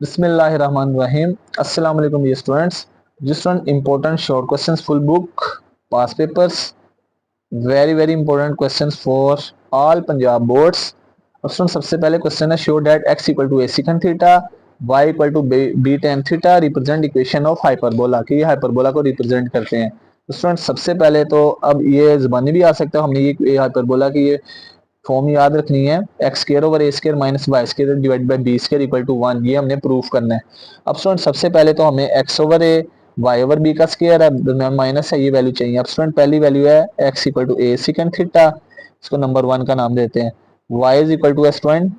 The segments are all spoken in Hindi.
बिस्मिल्लाहिर्रहमानिर्रहीम। अस्सलाम वालेकुम dear students. Student important short questions full book past papers, very very important questions for all Punjab boards. Student सबसे पहले क्वेश्चन है show that x equal to a secant theta y equal to b tan theta represent equation of hyperbola, कि ये हाइपरबोला को रिप्रेजेंट करते हैं। तो स्टूडेंट सबसे पहले तो अब ये ज़बानी भी आ सकता है, हमने ये हाइपरबोला की ये फॉर्म याद रखनी है। X square over a square minus y square divide by b square equal to 1, ये हमने प्रूफ करना है। अब स्टूडेंट सबसे पहले तो हमें एक्स ओवर ए वाई ओवर बी का स्केयर है, दरम्यान माइनस है, ये वैल्यू चाहिए। अब स्टूडेंट पहली वैल्यू है x equal to a secant theta, इसको नंबर 1 का नाम देते हैं। Y is equal to student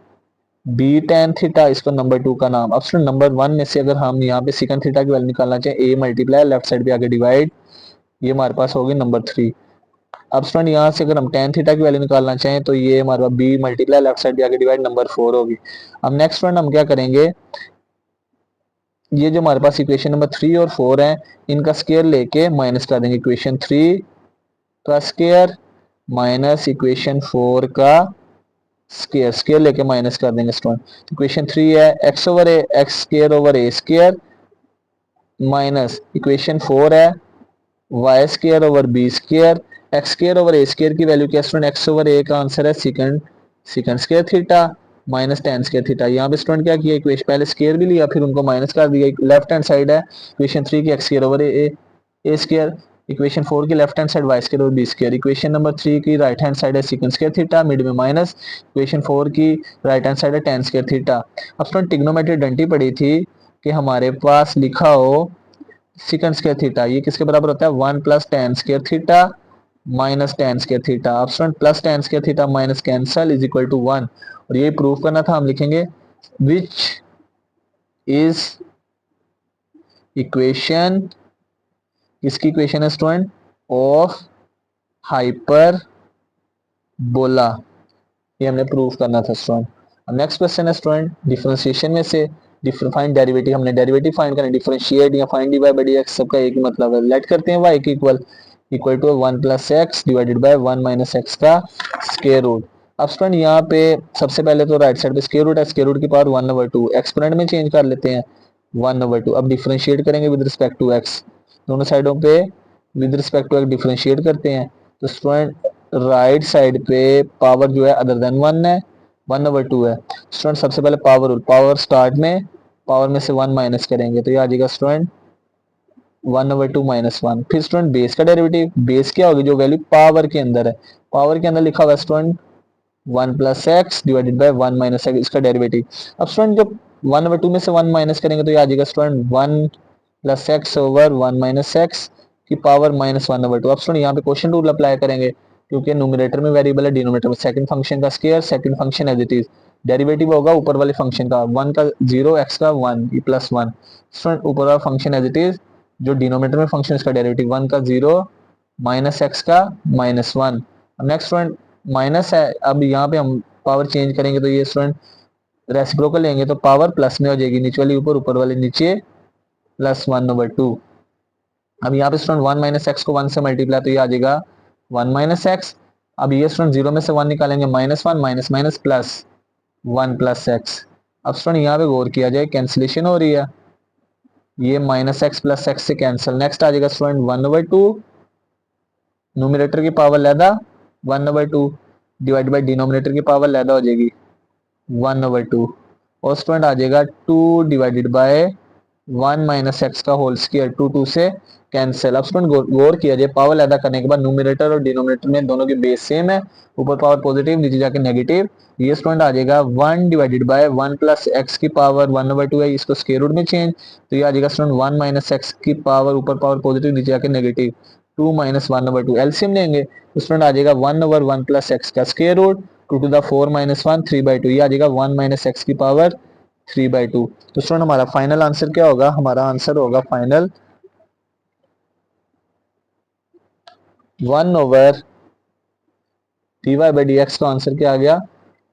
b tan theta, इसको नंबर 2 का नाम। अब स्टूडेंट नंबर 1 में से अगर हम यहाँ पे सिकन थीटा की वैल्यू निकालना चाहें, ए मल्टीप्लाई लेफ्ट साइड पे आगे डिवाइड, ये हमारे पास होगी नंबर 3। अब स्टूडेंट यहाँ से अगर हम टेन थीटा की वैल्यू निकालना चाहें तो ये हमारे पास बी मल्टीप्लाई लेफ्ट साइड पे आगे डिवाइड नंबर 4 होगी। अब नेक्स्ट स्टूडेंट हम क्या करेंगे, ये जो हमारे पास इक्वेशन नंबर 3 और 4 है, इनका स्केयर लेके माइनस कर देंगे। इक्वेशन 3 का स्केयर माइनस इक्वेशन 4 का स्केयर, स्केयर लेके माइनस कर देंगे स्टूडेंट। इक्वेशन 3 है x over a x square over a square minus equation 4 है y square over b square. X square over a square की वैल्यू क्या है स्टूडेंट, एक्स ओवर ए का आंसर है second second square theta minus tan square theta. यहाँ पे स्टूडेंट क्या किया, इक्वेशन पहले स्केयर भी लिया फिर उनको माइनस कर दिया। लेफ्ट हैंड साइड है इक्वेशन 3 की x square over a square, equation 4 की left hand side y square और बी स्केयर, इक्वेशन नंबर 3 की राइट हैंड साइड है सेकंड स्केयर थीटा मिड में माइनस, इक्वेशन 4 की राइट हैंड साइड है टेन स्केयर थीटा। अब स्टूडेंट ट्रिग्नोमेट्री डंटी पड़ी थी कि हमारे पास लिखा हो सिकन स्केयर थीटा, ये किसके बराबर होता है 1 plus tan square theta minus tan square theta. अब student plus tan square theta minus cancel is equal to 1, और ये प्रूफ करना था, हम लिखेंगे विच इज इक्वेशन, किसकी इक्वेशन है स्टूडेंट, ऑफ हाइपर बोला, ये हमने प्रूफ करना था स्टूडेंट। अब नेक्स्ट क्वेश्चन है स्टूडेंट डिफरेंशिएशन में से फाइंड डेरिवेटिव, हमने डेरिवेटिव फाइंड करना, डिफरेंशिएट या find d y by d x, सबका एक ही मतलब है। लेट करते हैं वाई के equal to 1 plus x divided by 1 minus x का स्क्वायर रूट। अब स्टूडेंट यहाँ पे सबसे पहले तो राइट साइड पे स्क्वायर रूट है, स्क्वायर रूट की पावर 1/2, एक्सपोनेंट में चेंज कर लेते हैं 1/2। अब डिफरेंशिएट करेंगे विद रिस्पेक्ट टू एक्स, दोनों साइडों पे with respect to x differentiate करते हैं। तो स्टूडेंट राइट साइड पे पावर जो है अदर देन 1 है, 1/2 है। स्टूडेंट सबसे पहले पावर रूल, पावर स्टार्ट में पावर में से 1 माइनस करेंगे तो ये आ जाएगा स्टूडेंट 1/2 माइनस 1। फिर स्टूडेंट बेस का डेरिवेटिव, बेस क्या होगी, जो वैल्यू पावर के अंदर है, पावर के अंदर लिखा हुआ student 1 plus x divided by 1 minus x, इसका डेरिवेटिव। अब स्टूडेंट जब 1/2 में से 1 माइनस करेंगे तो ये आ जाएगा student 1 plus x over 1 minus x की पावर माइनस 1/2। अब स्टूडेंट यहाँ पे क्वेश्चन रूल अप्लाई करेंगे, क्योंकि न्यूमरेटर में वेरिएबल है, डिनोमिनेटर में सेकंड फंक्शन का square, second function as it is, derivative होगा ऊपर वाले फंक्शन का, 1 का 0 एक्स का 1 प्लस 1। स्टूडेंट ऊपर वाला फंक्शन एज इट इज, जो डिनोमिनेटर में फंक्शन इसका डेरिवेटिव 1 का 0 माइनस एक्स का माइनस 1। नेक्स्ट स्टूडेंट माइनस है, अब यहाँ पे हम पावर चेंज करेंगे तो ये स्टूडेंट रेसिप्रोकल लेंगे तो पावर प्लस में हो जाएगी, नीचे वाली ऊपर ऊपर वाले नीचे प्लस 1/2। अब यहाँ पे स्टूडेंट 1 माइनस एक्स को 1 से मल्टीप्लाई तो ये आ जाएगा 1 माइनस एक्स। अब ये स्टूडेंट 0 में से 1 निकालेंगे minus 1 minus minus plus 1 plus x. अब स्टूडेंट यहाँ पे गौर किया जाए कैंसिलेशन हो रही है, ये माइनस एक्स प्लस एक्स से कैंसिल। नेक्स्ट आ जाएगा स्टूडेंट 1/2, न्यूमरेटर की पावर लैदा 1/2 डिवाइड बाई डिनोमिनेटर की पावर लैदा हो जाएगी 1/2, और स्टूडेंट आ जाएगा 2 डिवाइडेड बाय 1 माइनस एक्स का होल स्क्वायर, 2 से कैंसिल। अब स्टूडेंट गौर किया जाए पावर अदा करने के बाद न्यूमरेटर और डिनोमिनेटर में दोनों की बेस सेम है, ऊपर पावर पॉजिटिव नीचे जाके नेगेटिव, ये स्टूडेंट आ जाएगा 1 डिवाइडेड बाय 1 प्लस एक्स की पावर 1/2 है, इसको स्क्वायर रूट में चेंज तो ये आ जाएगा स्टूडेंट 1 माइनस एक्स की पावर ऊपर पावर पॉजिटिव नीचे जाके नेगेटिव 2 माइनस 1/2। एलसीएम लेंगे तो स्टूडेंट आ जाएगा 1/1 प्लस एक्स का square root 2 to the 4 minus 1 3/2, ये आ जाएगा 1 माइनस एक्स की पावर 3/2। तो स्टूडेंट हमारा फाइनल आंसर क्या होगा, हमारा आंसर होगा final 1 d y by d x का आंसर क्या आ गया,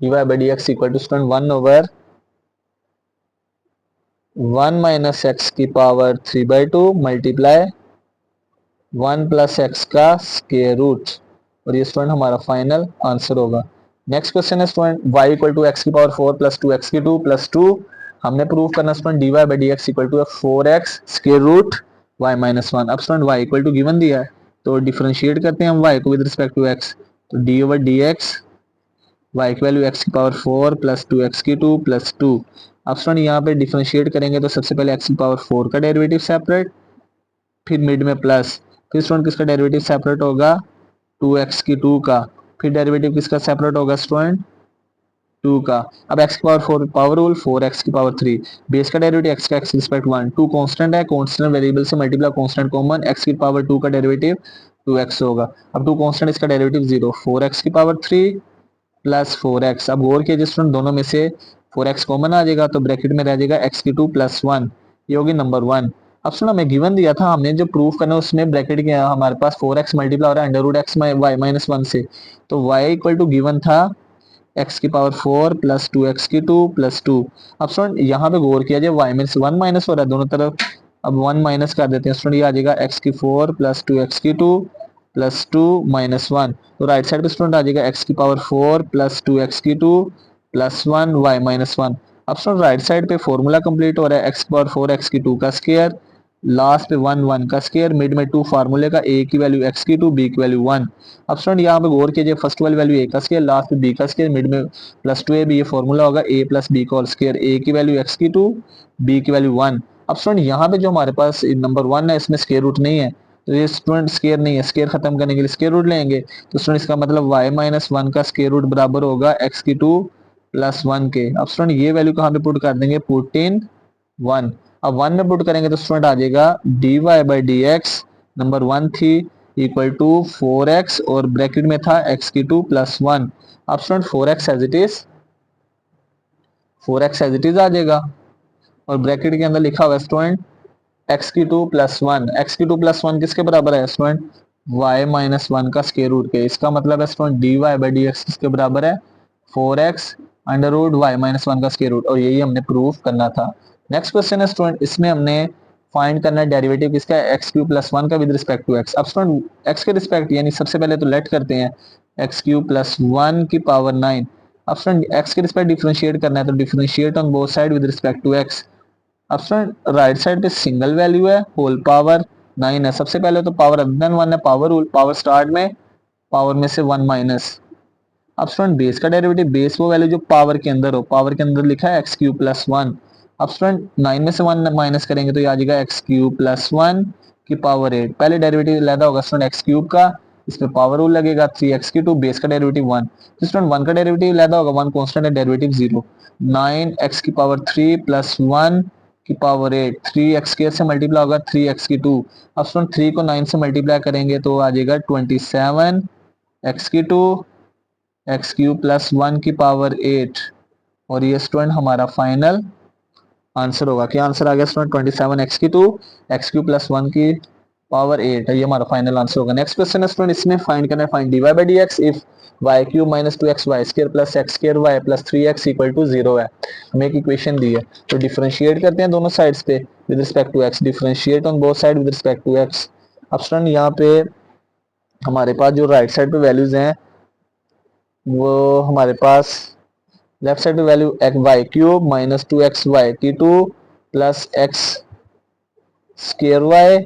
d y by d x equal to student 1/1 minus x की पावर 3/2 मल्टीप्लाई 1 प्लस एक्स का स्क्वायर रूट, और ये स्टूडेंट हमारा फाइनल आंसर होगा। नेक्स्ट क्वेश्चन है student y equal to x की पावर 4 प्लस 2 एक्स की 2 प्लस 2 हमने प्रूव करना student dy by d x equal to 4x square root y minus 1। अब student y equal to given दिया है तो डिफरेंशिएट करते हैं हम y को विद रिस्पेक्ट टू x। तो d over d x y की वैल्यू x की पावर 4 प्लस 2x की 2 प्लस 2। अब स्टूडेंट यहाँ पे डिफरेंशिएट करेंगे तो सबसे पहले x की पावर 4 का डेरिवेटिव सेपरेट, फिर मिड में प्लस, फिर स्टूडेंट किसका डेरिवेटिव सेपरेट होगा 2x की 2 का, फिर डेरिवेटिव किसका सेपरेट होगा स्टूडेंट 2 का। अब x की पावर 4 पावर रूल 4x की पावर 3, बेस का डेरिवेटिव x का x रिस्पेक्ट 1, 2 कांस्टेंट है, कांस्टेंट वेरिएबल से मल्टीप्लाई कांस्टेंट कॉमन, x की पावर 2 का डेरिवेटिव 2x होगा। अब 2 कांस्टेंट इसका डेरिवेटिव 0, 4x की पावर 3 प्लस 4x। अब गौर कीजिए स्टूडेंट दोनों में से 4x कॉमन आ जाएगा तो ब्रैकेट में रह जाएगा x की 2 प्लस 1, ये होगी नंबर 1। अब सुना हमें गिवन दिया था, हमने जो प्रूफ करना है उसमें ब्रैकेट के हमारे पास 4x मल्टीप्लाई हो रहा है under root x y minus 1 से, तो y इक्वल टू गिवन था x की पावर 4 प्लस 2x की 2 प्लस 2। अब स्टूडेंट यहाँ पे गौर किया जाए y में से 1 माइनस हो रहा है दोनों तरफ, अब 1 माइनस कर देते हैं स्टूडेंट, ये आ जाएगा x की 4 प्लस 2x की 2 प्लस 2 माइनस 1। तो राइट साइड पे स्टूडेंट आ जाएगा x की पावर 4 प्लस 2x की 2 प्लस 1 y माइनस 1। अब स्टूडेंट राइट साइड पे फॉर्मूला कंप्लीट हो रहा है x की पावर 4 x की 2 का स्क्वायर, लास्ट पे 1 1 का स्क्वायर, मिड में 2 फार्मूले का, a की वैल्यू x की 2 b की वैल्यू 1। अब स्टूडेंट यहाँ पे गौर कीजिए फर्स्ट वाली वैल्यू a का स्क्वायर, लास्ट पे b का स्क्वायर, मिड में प्लस 2ab, ये फॉर्मूला होगा a प्लस b का होल स्क्वायर, a की वैल्यू x की 2 b की वैल्यू 1। अब स्टूडेंट यहाँ पे जो हमारे पास नंबर 1 है इसमें स्क्वायर रूट नहीं है, तो ये स्टूडेंट स्क्वायर नहीं है, स्क्वायर खत्म करने के लिए स्क्वायर रूट लेंगे, तो स्टूडेंट इसका मतलब y माइनस 1 का स्क्वायर रूट बराबर होगा x की 2 प्लस 1 के। अब स्टूडेंट ये वैल्यू कहाँ पे पुट कर देंगे, पुट इन 1। अब 1 में पुट करेंगे तो स्टूडेंट आ जाएगा dy by d x number 1 थी इक्वल टू 4x और ब्रैकेट में था x की 2 प्लस 1। अब student 4x as it is, 4x as it is आ जाएगा और ब्रैकेट के अंदर लिखा हुआ है स्टूडेंट x की 2 प्लस 1, x की 2 प्लस 1 किसके बराबर है स्टूडेंट y माइनस 1 का स्क्वायर रूट के। इसका मतलब है student dy by d x किसके बराबर है 4x under root y minus 1 का स्क्वायर रूट, और यही हमने प्रूफ करना था। नेक्स्ट क्वेश्चन है स्टूडेंट, इसमें हमने फाइंड करना है डेरिवेटिव किसका एक्स क्यू प्लस 1 का विद रिस्पेक्ट टू x। अब स्टूडेंट x के रिस्पेक्ट यानी सबसे पहले तो लेट करते हैं एक्स क्यू प्लस 1 की पावर 9। अब स्टूडेंट x के रिस्पेक्ट डिफरेंशिएट करना है तो differentiate on both side with respect to x। अब स्टूडेंट राइट साइड पे सिंगल वैल्यू है, होल पावर 9 है, सबसे पहले तो पावर अदर देन 1 है, पावर रूल, पावर स्टार्ट में पावर में से 1 माइनस। अब स्टूडेंट बेस का डेरिवेटिव, बेस वो वैल्यू जो पावर के अंदर हो, पावर के अंदर लिखा है एक्स क्यू प्लस 1। अब स्टूडेंट 9 में से 1 माइनस करेंगे तो ये आ जाएगा एक्स क्यू प्लस 1 की पावर 8। पहले डेरिवेटिव लेदा होगा स्टूडेंट एक्स क्यूब का, इसमें पावर रूल लगेगा 3x की 2, बेस का डेरिवेटिव 1, तो स्टूडेंट 1 का डेरिवेटिव लेदा होगा 1 कांस्टेंट है, डेरिवेटिव 0, 9x की पावर 3 प्लस 1 की पावर 8, 3x स्क्वायर से मल्टीप्लाई होगा 3x की 2। अब स्टूडेंट 3 को 9 से मल्टीप्लाई करेंगे तो आ जाएगा 27 x की 2 एक्स क्यू प्लस 1 की पावर 8, और ये स्टूडेंट हमारा फाइनल आंसर होगा। क्या आंसर आ गया स्टूडेंट 27 एक्स की 2 एक्स क्यू प्लस 1 की पावर 8 है, ये हमारा फाइनल आंसर होगा। नेक्स्ट क्वेश्चन है स्टूडेंट, इसमें फाइंड करना है find d y by d x if y cube minus 2x y square plus x square y plus 3x equal to 0 है। हमें एक इक्वेशन दी है तो डिफरेंशिएट करते हैं दोनों साइड्स पे with respect to x, differentiate on both side with respect to x। अब स्टूडेंट यहाँ पे हमारे पास जो राइट साइड पे वैल्यूज हैं वो हमारे पास लेफ्ट साइड पे value y cube minus 2x y की 2 plus x square y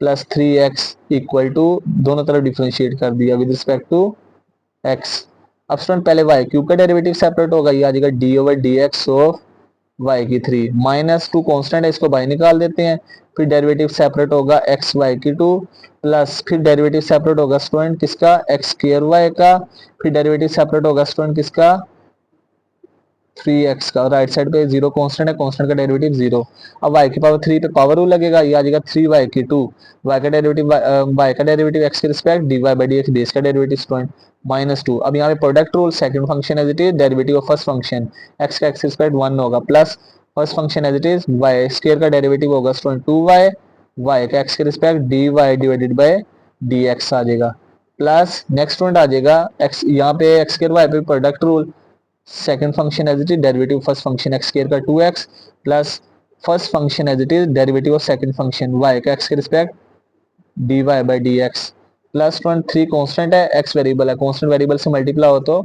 plus 3x equal to, दोनों तरफ डिफरेंशिएट कर दिया विद रिस्पेक्ट टू x। अब स्टूडेंट पहले वाई क्यूब का डेरिवेटिव सेपरेट होगा, ये आ जाएगा d over d x of y की 3 माइनस 2 कॉन्स्टेंट है, इसको बाहर निकाल देते हैं, फिर डेरिवेटिव सेपरेट होगा एक्स वाई की 2 प्लस फिर डेरिवेटिव सेपरेट होगा स्टूडेंट किसका एक्स स्क्वायर वाई का, फिर डेरिवेटिव सेपरेट होगा स्टूडेंट किसका 3x का, राइट साइड पे 0 कांस्टेंट है, कांस्टेंट का डेरिवेटिव 0। अब y की पावर 3 पे पावर रूल लगेगा, ये आ जाएगा 3y की 2, y का डेरिवेटिव y का डेरिवेटिव x के respect dy by d x, base का डेरिवेटिव स्टूडेंट माइनस 2। अब यहाँ पे product rule, second function as it is, derivative of first function x का x के रिस्पेक्ट 1 होगा, plus first function as it is y square का डेरिवेटिव होगा स्टूडेंट 2y, y का x के respect dy divided by dx आ जाएगा, प्लस नेक्स्ट स्टूडेंट आ जाएगा x, यहाँ पे x स्क्वायर y पे product rule, second function as it is derivative first function x square का 2x plus first function as it is derivative of second function y का x के respect dy by dx plus 3 constant है, x वेरिएबल है, कांस्टेंट वेरिएबल से मल्टीप्लाई हो तो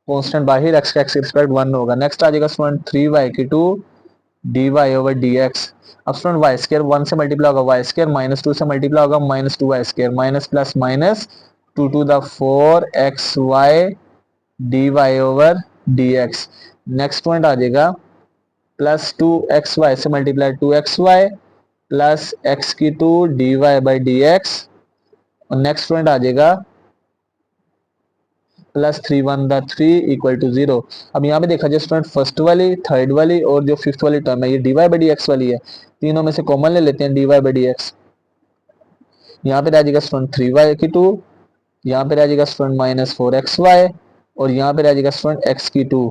कॉन्स्टेंट बाहर, एक्स का एक्स रिस्पेक्ट 1 होगा। नेक्स्ट आ जाएगा स्टूडेंट 3y की 2 d y over d x. अब स्टूडेंट वाई स्केयर 1 से मल्टीप्लाई होगा, वाई स्केयर -2 से मल्टीप्लाई होगा, -2y square, minus plus minus 2 to the 4 x y d y over d x. Next point आ जाएगा प्लस 2xy से मल्टीप्लाई 2xy प्लस एक्स की 2 d y by d x. और नेक्स्ट पॉइंट आ जाएगा प्लस 3 × 1 = 3 इक्वल टू 0। अब यहाँ पे देखा जाए स्टूडेंट, फर्स्ट वाली, थर्ड वाली और जो फिफ्थ वाली टर्म है ये d y by d x वाली है, तीनों में से कॉमन ले लेते हैं d y by d x. यहाँ पे रह जाएगा स्टूडेंट 3y की 2, यहाँ पे रह जाएगा स्टूडेंट -4xy और यहाँ पे रह जाएगा स्टूडेंट x की 2।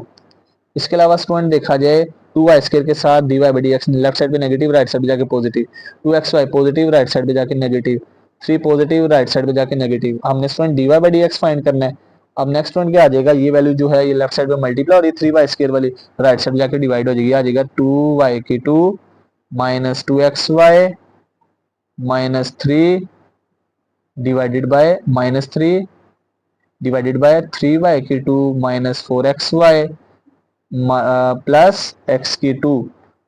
इसके अलावा स्टूडेंट देखा जाए 2y स्क्वायर के साथ dy by d x, left side पे नेगेटिव, राइट साइड पे जाके positive, 2xy positive, right side पे जाके नेगेटिव, 3 पॉजिटिव, राइट साइड पे जाके नेगेटिव। हमने student dy by d x find करना है। अब नेक्स्ट पॉइंट क्या आ जाएगा, ये वैल्यू जो है ये लेफ्ट साइड पे मल्टीप्लाई और ये 3y स्क्वायर वाली राइट साइड पे जाके डिवाइड हो जाएगी, आ जाएगा 2y की 2 -2xy -3 divided by -3 divided by 3y की 2 -4xy प्लस x की 2।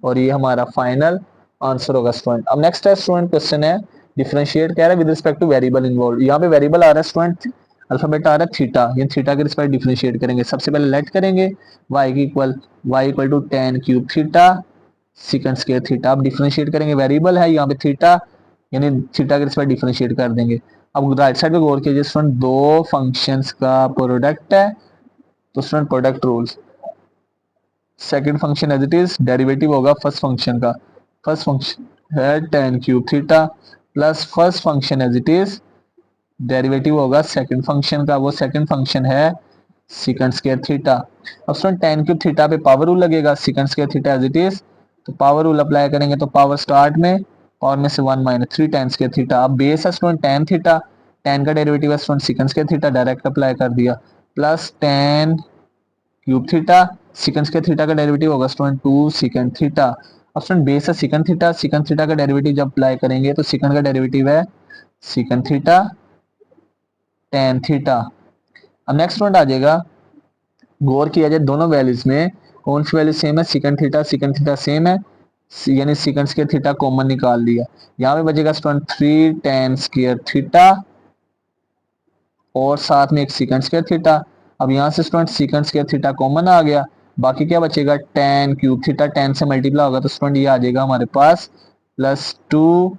और ये हमारा फाइनल आंसर होगा स्टूडेंट। अब नेक्स्ट है स्टूडेंट क्वेश्चन है डिफरेंशिएट कह रहा है with respect two variable involve. यहाँ पे वेरिएबल आ रहा है स्टूडेंट, अल्फाबेट आ रहा है थीटा, ये थीटा के रिस्पेक्ट डिफरेंशिएट करेंगे। सबसे पहले लेट करेंगे y equal to tan cube theta second square theta. अब डिफरेंशिएट करेंगे, वेरिएबल है यहाँ पे थीटा, यानी थीटा के रिस्पेक्ट डिफरेंशिएट कर देंगे। अब राइट साइड पे गौर कीजिए स्टूडेंट, दो फंक्शंस का प्रोडक्ट है तो student product rules, second function as it is derivative होगा फर्स्ट फंक्शन का, फर्स्ट फंक्शन है tan cube theta plus first function as it is derivative होगा सेकंड फंक्शन का, वो सेकंड फंक्शन है सेकंड स्क्वायर थीटा। अब स्टूडेंट tan क्यूब थीटा पे पावर रूल लगेगा, second square theta as it is, तो पावर रूल अप्लाई करेंगे तो पावर स्टार्ट में पावर में से 1 - 3 tan स्क्वायर थीटा। अब बेस है स्टूडेंट tan थीटा, tan का डेरिवेटिव है student second square theta, direct apply कर दिया, plus tan cube theta second square theta का डेरिवेटिव होगा स्टूडेंट 2 सेकंड थीटा। अब स्टूडेंट बेस है सेकंड थीटा का डेरिवेटिव जब अप्लाई करेंगे तो सेकंड का डेरिवेटिव है सेकंड थीटा tan थीटा। अब नेक्स्ट पॉइंट आ जाएगा, गौर किया जाए दोनों वैल्यूज में कौन सी वैल्यू सेम है, सेकंड थीटा सेम है, यानी सेकंड स्क्वायर थीटा कॉमन निकाल लिया। यहाँ पे बचेगा स्टूडेंट 3 tan स्क्वायर थीटा और साथ में एक सेकंड स्क्वायर थीटा। अब यहाँ से student second square theta common आ गया, बाकी क्या बचेगा tan क्यूब थीटा, tan से मल्टीप्लाई होगा तो स्टूडेंट ये आ जाएगा हमारे पास +2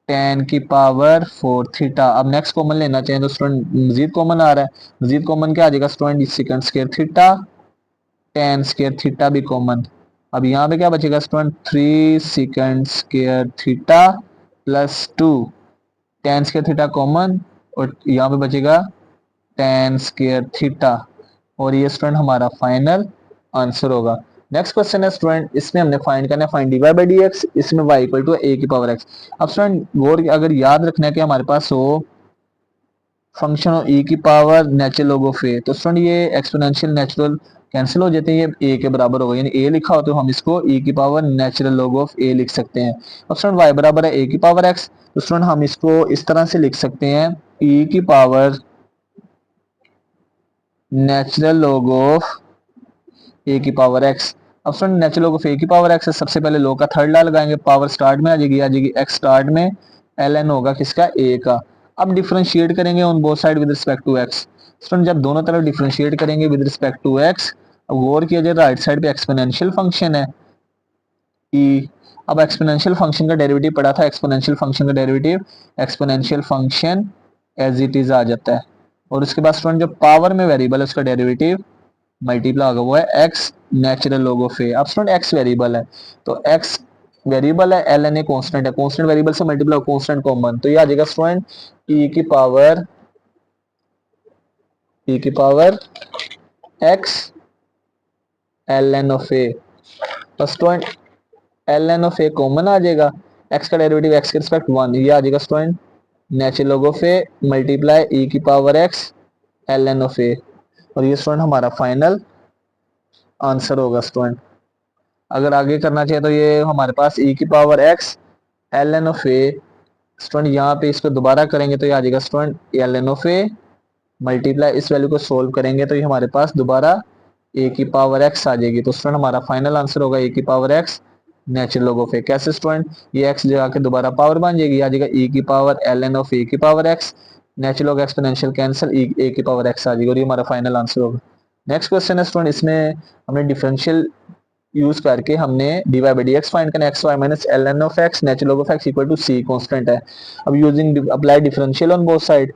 tan की पावर 4 थीटा। अब नेक्स्ट कॉमन लेना चाहिए तो स्टूडेंट मजीद कॉमन आ रहा है, मजीद कॉमन क्या आ जाएगा student second square theta, tan square theta भी कॉमन। अब यहाँ पे क्या बचेगा student 3 second square theta +2 tan square theta common और यहाँ पे बचेगा tan स्क्वायर थीटा और ये स्टूडेंट हमारा फाइनल आंसर होगा। नेक्स्ट क्वेश्चन है स्टूडेंट, इसमें हमने फाइंड करना है find d y by d x, इसमें y इक्वल टू a की पावर x। अब स्टूडेंट गौर अगर याद रखना है कि हमारे पास हो फंक्शन ऑफ e की power natural log of a, तो स्टूडेंट ये एक्सपोनेंशियल नेचुरल कैंसिल हो जाते हैं, ये a के बराबर होगा, यानी a लिखा हो तो हम इसको e की power natural log of a लिख सकते हैं। अब स्टूडेंट y बराबर है a की पावर x, तो स्टूडेंट हम इसको इस तरह से लिख सकते हैं e की power natural log of a की पावर x। अब student natural log of a की पावर x है, सबसे पहले लॉग का थर्ड ला लगाएंगे, पावर स्टार्ट में आ जाएगी x स्टार्ट में ln होगा किसका a का। अब डिफरेंशिएट करेंगे on both side with respect to x। Student जब दोनों तरफ डिफरेंशिएट करेंगे विद रिस्पेक्ट टू x, अब गौर किया जाए राइट साइड पे एक्सपोनेंशियल फंक्शन है e। अब एक्सपोनेंशियल फंक्शन का डेरिवेटिव पढ़ा था, एक्सपोनेंशियल फंक्शन का derivative exponential function as it is आ जाता है और उसके बाद स्टूडेंट जो पावर में वेरिएबल है उसका डेरिवेटिव मल्टीप्लाई होगा, वो है x natural log of a। अब स्टूडेंट x वेरिएबल है तो x वेरिएबल है, ln a कांस्टेंट है, कांस्टेंट वेरिएबल से मल्टीप्लाई कांस्टेंट कॉमन, तो ये आ जाएगा स्टूडेंट e की power x ln of a। तो student ln of a common आ जाएगा, x का डेरिवेटिव x के रिस्पेक्ट 1, ये आ जाएगा student natural log of a multiply e की power x ln of a और ये स्टूडेंट हमारा फाइनल आंसर होगा स्टूडेंट। अगर आगे करना चाहिए तो ये हमारे पास e की power x ln of a, student यहाँ पे इसको दोबारा करेंगे तो ये आ जाएगा student ln of a multiply इस वैल्यू को सोल्व करेंगे तो ये हमारे पास दोबारा ए की पावर एक्स आ जाएगी। तो स्टूडेंट हमारा फाइनल आंसर होगा ए की power x natural log of a. कैसे स्टूडेंट, ये एक्स जो आके दोबारा पावर बन जाएगी, आ जाएगा ई की power l n of a की power x, natural log exponential cancel, a की पावर एक्स आ जाएगी और ये हमारा फाइनल आंसर होगा। नेक्स्ट क्वेश्चन है स्टूडेंट, इसमें हमने डिफरेंशियल यूज करके हमने d y by d x find करना, x y minus l n of x natural log of x equal to c constant है। अब using apply differential on both side,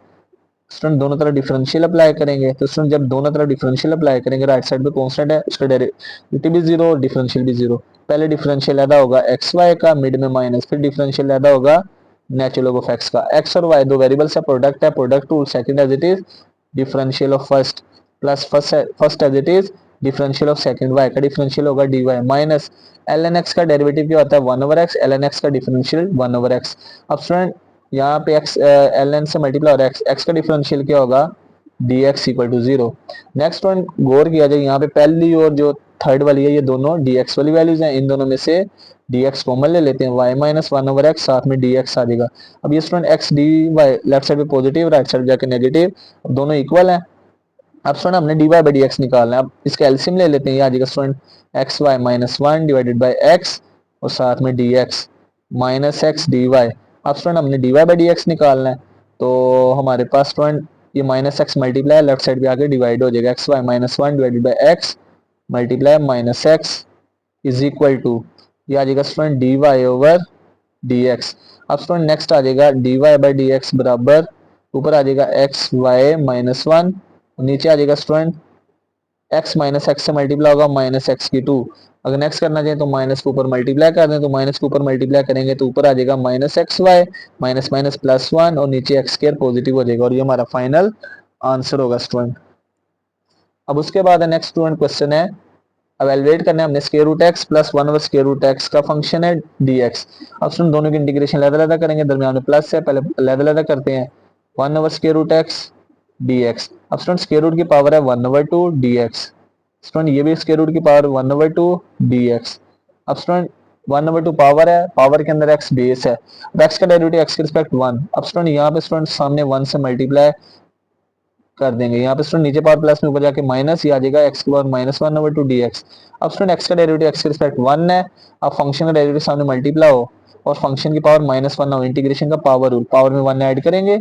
student दोनों तरफ डिफरेंशियल अप्लाई करेंगे। तो स्टूडेंट जब दोनों तरफ डिफरेंशियल अप्लाई करेंगे, राइट साइड पे कांस्टेंट है, उसका डेरिवेटिव भी जीरो, डिफरेंशियल भी जीरो। पहले डिफरेंशियल अदा होगा एक्स वाई का, मिड में माइनस, फिर डिफरेंशियल अदा होगा नेचुरल लॉग ऑफ एक्स का। एक्स और वाई दो वेरिएबल्स है, प्रोडक्ट है, product to second as it is differential of first plus first as it is differential of second, y का डिफरेंशियल होगा d y minus l n x का डेरिवेटिव क्या होता है 1 over x, l n x का डिफरेंशियल 1 ओवर एक्स। अब स्टूडेंट यहाँ पे एक्स एल एन से मल्टीप्लाई और एक्स का डिफरेंशियल क्या होगा d x equal to zero. Next one गौर किया जाए, यहाँ पे पहली और जो थर्ड वाली है ये दोनों डी एक्स वाली वैल्यूज हैं, इन दोनों में से डी एक्स कॉमन ले लेते हैं, वाई माइनस 1 ओवर एक्स, साथ में डी एक्स आ जाएगा। अब ये student x d y left side पे पॉजिटिव, राइट साइड जाके नेगेटिव, दोनों इक्वल है। अब स्टूडेंट हमने d y by d x निकालना है, अब इसका एलसीएम ले लेते हैं, ये आ जाएगा student x y minus 1 divided by x और साथ में d x minus x d y. अब स्टूडेंट हमने d y by d x निकालना है, तो हमारे पास स्टूडेंट ये minus x multiply left side पे आके डिवाइड हो जाएगा, x y minus 1 divided by x multiply minus x is equal to, ये आ जाएगा स्टूडेंट d y over d x. अब स्टूडेंट नेक्स्ट आ जाएगा d y by d x बराबर, ऊपर आ जाएगा एक्स वाई माइनस 1, नीचे आ जाएगा स्टूडेंट एक्स माइनस एक्स से मल्टीप्लाई होगा माइनस एक्स की 2। अगर नेक्स्ट करना चाहें तो माइनस के ऊपर मल्टीप्लाई कर दें, तो माइनस के ऊपर मल्टीप्लाई करेंगे तो ऊपर आ जाएगा minus x y minus minus plus 1 और नीचे एक्स स्क्वायर पॉजिटिव हो जाएगा और ये हमारा फाइनल आंसर होगा स्टूडेंट। अब उसके बाद नेक्स्ट स्टूडेंट क्वेश्चन है, अब एलिवेट करना है हमने square root x plus 1 over square root x का फंक्शन है डी एक्स। अब स्टूडेंट दोनों की इंटीग्रेशन अलग-अलग करेंगे, दरमियान में प्लस है, पहले अलग-अलग करते हैं, 1 over square root x d x. अब स्टूडेंट स्क्वायर रूट की पावर है 1 ओवर 2 डी एक्स, स्टूडेंट ये भी स्क्वायर रूट की पावर 1 ओवर 2 डी एक्स। अब स्टूडेंट 1 ओवर 2 पावर है, पावर के अंदर x बेस है, अब x का डेरिवेटिव x के रिस्पेक्ट 1। अब स्टूडेंट यहाँ पे स्टूडेंट सामने 1 से मल्टीप्लाई कर देंगे, यहाँ पे स्टूडेंट नीचे पावर प्लस में ऊपर जाके माइनस, ये आ जाएगा x की पावर माइनस 1 ओवर 2 dx। अब स्टूडेंट x का डेरिवेटिव x के रिस्पेक्ट 1 है, अब फंक्शन का डेरिवेटिव सामने मल्टीप्लाई हो और फंक्शन की पावर माइनस 1 हो, इंटीग्रेशन का पावर रूल, पावर में 1 ऐड करेंगे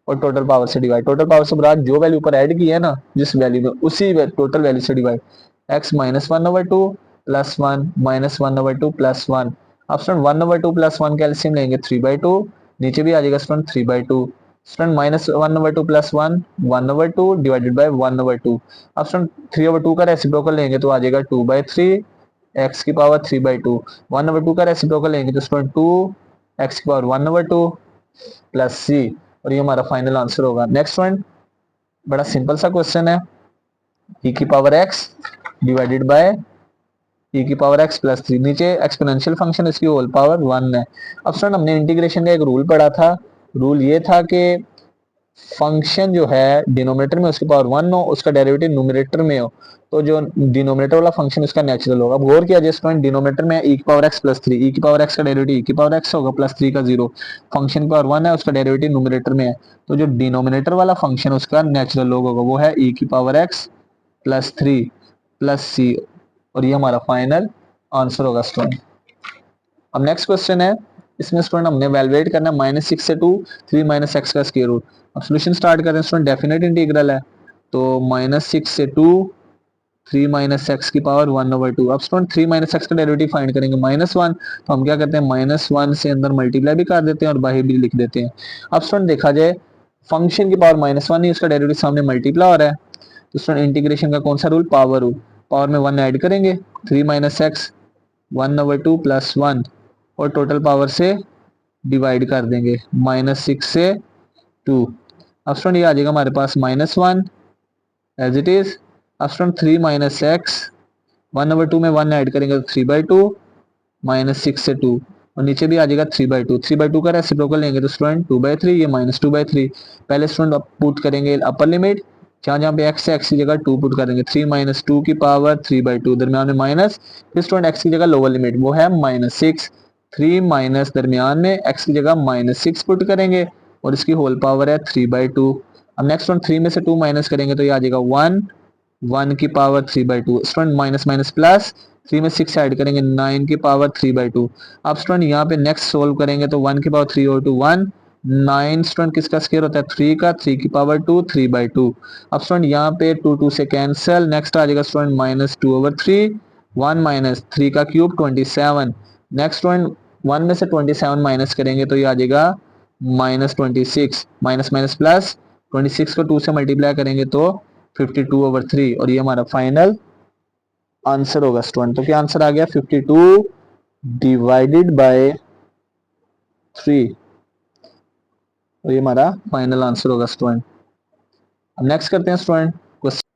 और टोटल पावर से डिवाइड, टोटल पावर से बराबर जो वैल्यू ऊपर ऐड की है ना जिस वैल्यू में, उसी टोटल वैल्यू से divide, x minus 1 over 2 plus 1 minus 1 over 2 plus 1। अब स्टूडेंट 1 ओवर 2 प्लस 1 का एलसीएम लेंगे 3/2, नीचे भी आ जाएगा student 3/2। Student minus 1 over 2 plus 1 1 over 2 divided by 1 over 2। अब स्टूडेंट 3 ओवर 2 का रेसिप्रोकल लेंगे तो आ जाएगा 2/3 x की पावर 3/2। 1 ओवर 2 का रेसिप्रोकल लेंगे तो स्टूडेंट 2 x की पावर 1 ओवर 2 प्लस c और ये हमारा फाइनल आंसर होगा। नेक्स्ट वन बड़ा सिंपल सा क्वेश्चन है, e की power x divided bye e की पावर x प्लस 3, नीचे एक्सपोनेंशियल फंक्शन इसकी होल पावर 1 है। अब स्टूडेंट हमने इंटीग्रेशन का एक रूल पढ़ा था, रूल ये था कि फंक्शन जो है डिनोमिनेटर में उसकी पावर 1 हो, उसका डेरिवेटिव न्यूमरेटर में हो, तो जो डिनोमिनेटर वाला फंक्शन उसका नेचुरल होगा। अब गौर किया जाए स्टूडेंट, डिनोमिनेटर में e की पावर x प्लस 3, e की पावर x का डेरिवेटिव e की पावर x होगा प्लस 3 का 0, फंक्शन की पावर 1 है, उसका डेरिवेटिव न्यूमरेटर में है, तो जो डिनोमिनेटर वाला फंक्शन उसका नेचुरल लॉग होगा वो है e की power x plus 3 plus c और ये हमारा फाइनल आंसर होगा स्टूडेंट। अब नेक्स्ट क्वेश्चन है, इसमें स्टूडेंट हमने वैल्यूएट करना है -6 से 2 3 माइनस एक्स का स्क्वायर रूट। अब सॉल्यूशन स्टार्ट करें स्टूडेंट, डेफिनेट इंटीग्रल है तो -6 से 2 3 माइनस एक्स की पावर 1 ओवर 2। अब स्टूडेंट 3 माइनस एक्स का डेरिवेटिव फाइंड करेंगे -1, तो हम क्या करते हैं -1 से अंदर मल्टीप्लाई भी कर देते हैं और बाहर भी लिख देते हैं। अब स्टूडेंट देखा जाए फंक्शन की पावर -1 ही, उसका डेरिवेटिव सामने मल्टीप्लाई हो रहा है, तो स्टूडेंट इंटीग्रेशन का कौन सा रूल, पावर रूल, पावर में 1 ऐड करेंगे 3 माइनस एक्स 1 ओवर 2 प्लस 1 और टोटल पावर से डिवाइड कर देंगे -6 से 2। अब स्टूडेंट ये आ जाएगा हमारे पास -1 एज इट इज। अब स्टूडेंट 3 माइनस एक्स 1 ओवर 2 में 1 ऐड करेंगे तो 3/2 -6 से 2 और नीचे भी आ जाएगा 3/2, 3/2 का रेसिप्रोकल लेंगे तो स्टूडेंट 2/3, ये -2/3। पहले स्टूडेंट पुट करेंगे अपर लिमिट, जहाँ जहाँ पे x है x की जगह 2 पुट करेंगे, 3 माइनस 2 की पावर 3/2, दरमियान में माइनस, फिर स्टूडेंट x की जगह लोअर लिमिट वो है -6, 3 माइनस दरमियान में x की जगह -6 पुट करेंगे और इसकी होल पावर है 3/2 अब नेक्स्ट वन 3 में से 2 माइनस करेंगे तो ये आ जाएगा 1, 1 की power 3/2। Student minus minus plus, 3 में 6 ऐड करेंगे 9 की पावर 3/2। अब स्टूडेंट यहाँ पे नेक्स्ट सोल्व करेंगे तो 1 की पावर 3 और 2 1, 9 स्टूडेंट किसका स्क्वायर होता है 3 का, 3 की पावर 2 3/2। अब स्टूडेंट यहाँ पे 2 2 से कैंसिल, नेक्स्ट आ जाएगा स्टूडेंट -2/3, 1 माइनस 3 का क्यूब 27। नेक्स्ट स्टूडेंट 1 में से 27 माइनस करेंगे तो ये आ जाएगा -26, माइनस माइनस प्लस, 26 को 2 से मल्टीप्लाई करेंगे तो 52/3, और ये हमारा फाइनल आंसर होगा स्टूडेंट। तो क्या आंसर आ गया 52 डिवाइडेड बाय 3, और ये हमारा फाइनल आंसर होगा स्टूडेंट। अब नेक्स्ट करते हैं स्टूडेंट क्वेश्चन।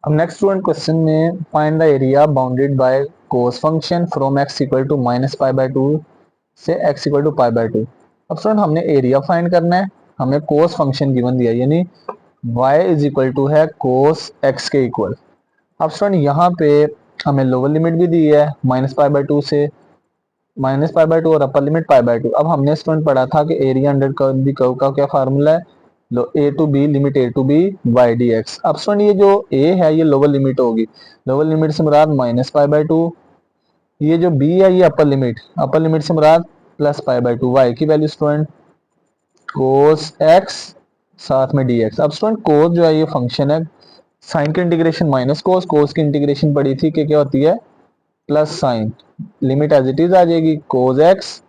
अब नेक्स्ट स्टूडेंट क्वेश्चन में find the area bounded by cos function from x equal to -π/2 से x इक्वल टू π/2। अब स्टूडेंट हमने एरिया फाइंड करना है, हमें कोस फंक्शन गिवन दिया यानी y इज इक्वल टू है कोस x के इक्वल। अब स्टूडेंट यहाँ पे हमें लोअर लिमिट भी दी है -π/2 से -π/2 और अपर लिमिट π/2। अब हमने स्टूडेंट पढ़ा था कि एरिया अंडर द कर्व का क्या फार्मूला है, लो a to b limit a to b y dx। अब स्टूडेंट ये जो a है ये लोअर लिमिट होगी, लोअर लिमिट से मुराद -π/2, ये जो b है ये अपर लिमिट से मुराद +π/2। y की वैल्यू स्टूडेंट कोस x साथ में dx। अब स्टूडेंट कोस जो है ये फंक्शन है, साइन की इंटीग्रेशन माइनस कोस, कोस की इंटीग्रेशन पड़ी थी कि क्या होती है plus sine, limit as it is आ जाएगी कोस एक्स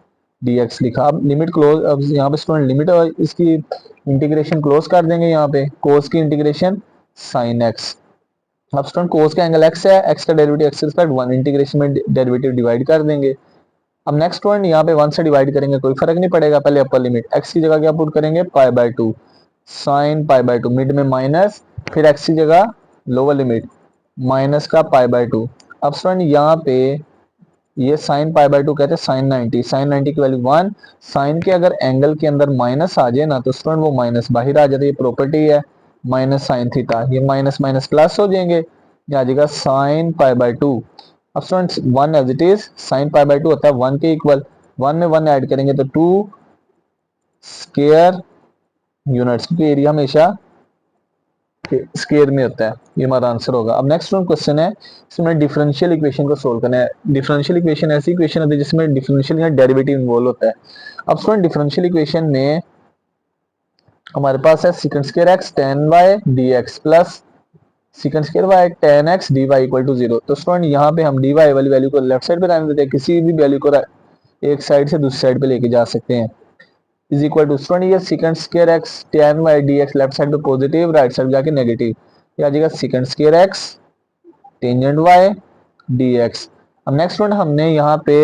dx लिखा। अब लिमिट क्लोज, अब यहाँ पे स्टूडेंट लिमिट और इसकी इंटीग्रेशन क्लोज कर देंगे, यहाँ पे कोस की इंटीग्रेशन साइन एक्स। अब स्टूडेंट कोस का एंगल एक्स है, एक्स का डेरिवेटिव एक्स रिस्पेक्ट 1, इंटीग्रेशन में डेरिवेटिव डिवाइड कर देंगे। अब नेक्स्ट स्टूडेंट यहाँ पे 1 से डिवाइड करेंगे कोई फर्क नहीं पड़ेगा, पहले अपर लिमिट एक्स की जगह क्या पुट करेंगे π/2, साइन π/2 मिड में माइनस, फिर एक्स की जगह लोअर लिमिट माइनस का π/2। अब स्टूडेंट यहाँ पे ये साइन π/2 कहते हैं साइन 90, साइन 90 की वैल्यू 1, साइन के अगर एंगल के अंदर माइनस आ जाए ना तो स्टूडेंट वो माइनस बाहर आ जाता है, ये प्रॉपर्टी है माइनस साइन थीटा, ये माइनस माइनस प्लस हो जाएंगे, ये आ जाएगा साइन π/2। अब students 1 as it is, sine π/2 होता है 1 के इक्वल, 1 में 1 ऐड करेंगे तो 2 स्क्वायर यूनिट्स, क्योंकि एरिया हमेशा स्क्वायर में होता है, ये हमारा आंसर होगा। अब नेक्स्ट क्वेश्चन है, इसमें डिफरेंशियल इक्वेशन को सोल्व करना है। डिफरेंशियल इक्वेशन ऐसी इक्वेशन होती है जिसमें डिफरेंशियल या डेरिवेटिव इन्वॉल्व होता है। अब स्टूडेंट डिफरेंशियल इक्वेशन में हमारे पास है second square x tan y dx plus second square y tan x dy equal to 0। तो स्टूडेंट यहाँ पे हम dy वाली वैल्यू को लेफ्ट साइड पे रहने देते हैं, किसी भी वैल्यू को एक साइड से दूसरी साइड पे लेके जा सकते हैं, इज इक्वल टू स्टूडेंट ये second square x tan y dx left side पे पॉजिटिव, राइट साइड जाके नेगेटिव, ये आ जाएगा second square x tangent y dx। अब नेक्स्ट स्टूडेंट हमने यहाँ पे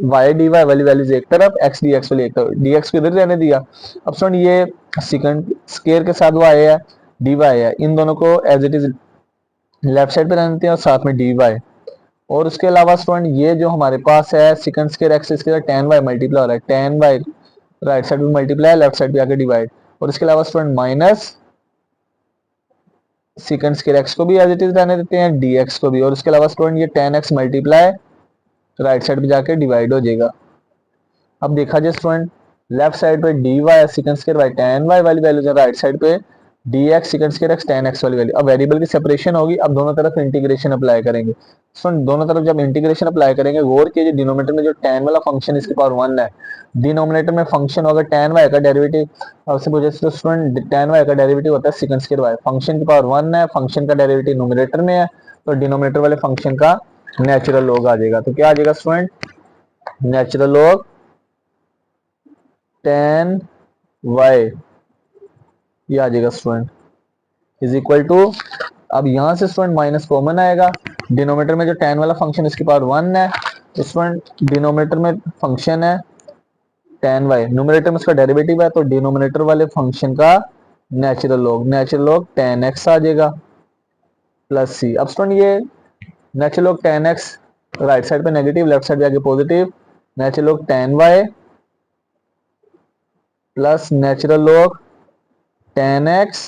y dy वाली वैल्यूज एक तरफ, x dx वाली एक तरफ, dx को इधर रहने दिया। अब स्टूडेंट ये सेकंड स्क्वायर के साथ y है, dy है, इन दोनों को as it is left side पे रहने देते हैं और साथ में dy। और उसके अलावा स्टूडेंट ये जो हमारे पास है सेकंड स्क्वायर x इसके साथ tan y मल्टीप्लाई हो रहा है, tan y राइट साइड पे मल्टीप्लाई, लेफ्ट साइड पे आके डिवाइड, और इसके अलावा student minus second square x को भी एज इट इज रहने देते हैं, dx को भी, और इसके अलावा स्टूडेंट ये tan x multiply right side पे जाके डिवाइड हो जाएगा। अब देखा जाए स्टूडेंट लेफ्ट साइड पे dy second square y tan y वाली वैल्यू है, राइट साइड पे dx second square x tan x वाली वैल्यू। अब वेरिएबल की सेपरेशन होगी, अब दोनों तरफ इंटीग्रेशन अप्लाई करेंगे। सो दोनों तरफ जब इंटीग्रेशन अप्लाई करेंगे, गौर कीजिए डिनोमिनेटर में जो tan वाला फंक्शन इसके पावर 1 है, डिनोमिनेटर में फंक्शन होगा tan y का डेरिवेटिव, अब से पूछे तो स्टूडेंट tan y का डेरिवेटिव होता है सेकंड स्क्वायर y, फंक्शन की पावर 1 है, फंक्शन का डेरिवेटिव न्यूमरेटर में है, तो डिनोमिनेटर वाले फंक्शन का नेचुरल लॉग आ जाएगा। तो क्या आ जाएगा student, natural log tan y, ये आ जाएगा स्टूडेंट इज इक्वल टू, अब यहां से स्टूडेंट माइनस कॉमन आएगा, डिनोमिनेटर में जो tan वाला फंक्शन इसकी पावर 1 है, तो स्टूडेंट डिनोमिनेटर में फंक्शन है tan y, न्यूमरेटर में इसका डेरिवेटिव है, तो डिनोमिनेटर वाले फंक्शन का नेचुरल लॉग tan x आ जाएगा प्लस c। अब स्टूडेंट ये natural log tan x right side पे नेगेटिव, लेफ्ट साइड पे आगे positive, natural log tan y plus natural log tan x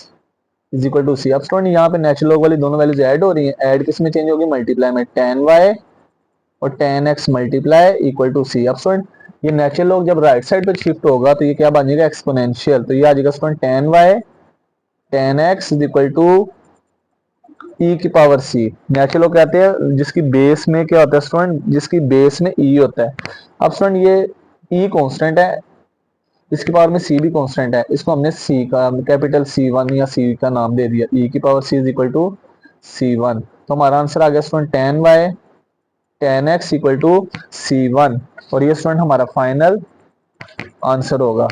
is equal to c. अब स्टूडेंट यहाँ पे नेचुरल लॉग वाली दोनों वैल्यूज ऐड हो रही हैं, ऐड किस में चेंज होगी, मल्टीप्लाई में, tan y और tan x multiply equal to c. अब स्टूडेंट ये नेचुरल लॉग जब राइट साइड पे शिफ्ट होगा तो ये क्या बन जाएगा एक्सपोनेंशियल, तो ये आ जाएगा student tan y 10x is equal to e की पावर सी। नेचुरल कहते हैं जिसकी बेस में क्या होता है स्टूडेंट, जिसकी बेस में ई होता है। अब स्टूडेंट ये ई कांस्टेंट है, इसकी पावर में सी भी कांस्टेंट है, इसको हमने सी का कैपिटल C1 या सी का नाम दे दिया। ई की power c is equal to C1। तो हमारा आंसर आ गया student 10x equal to C1, और ये स्टूडेंट हमारा फाइनल आंसर होगा।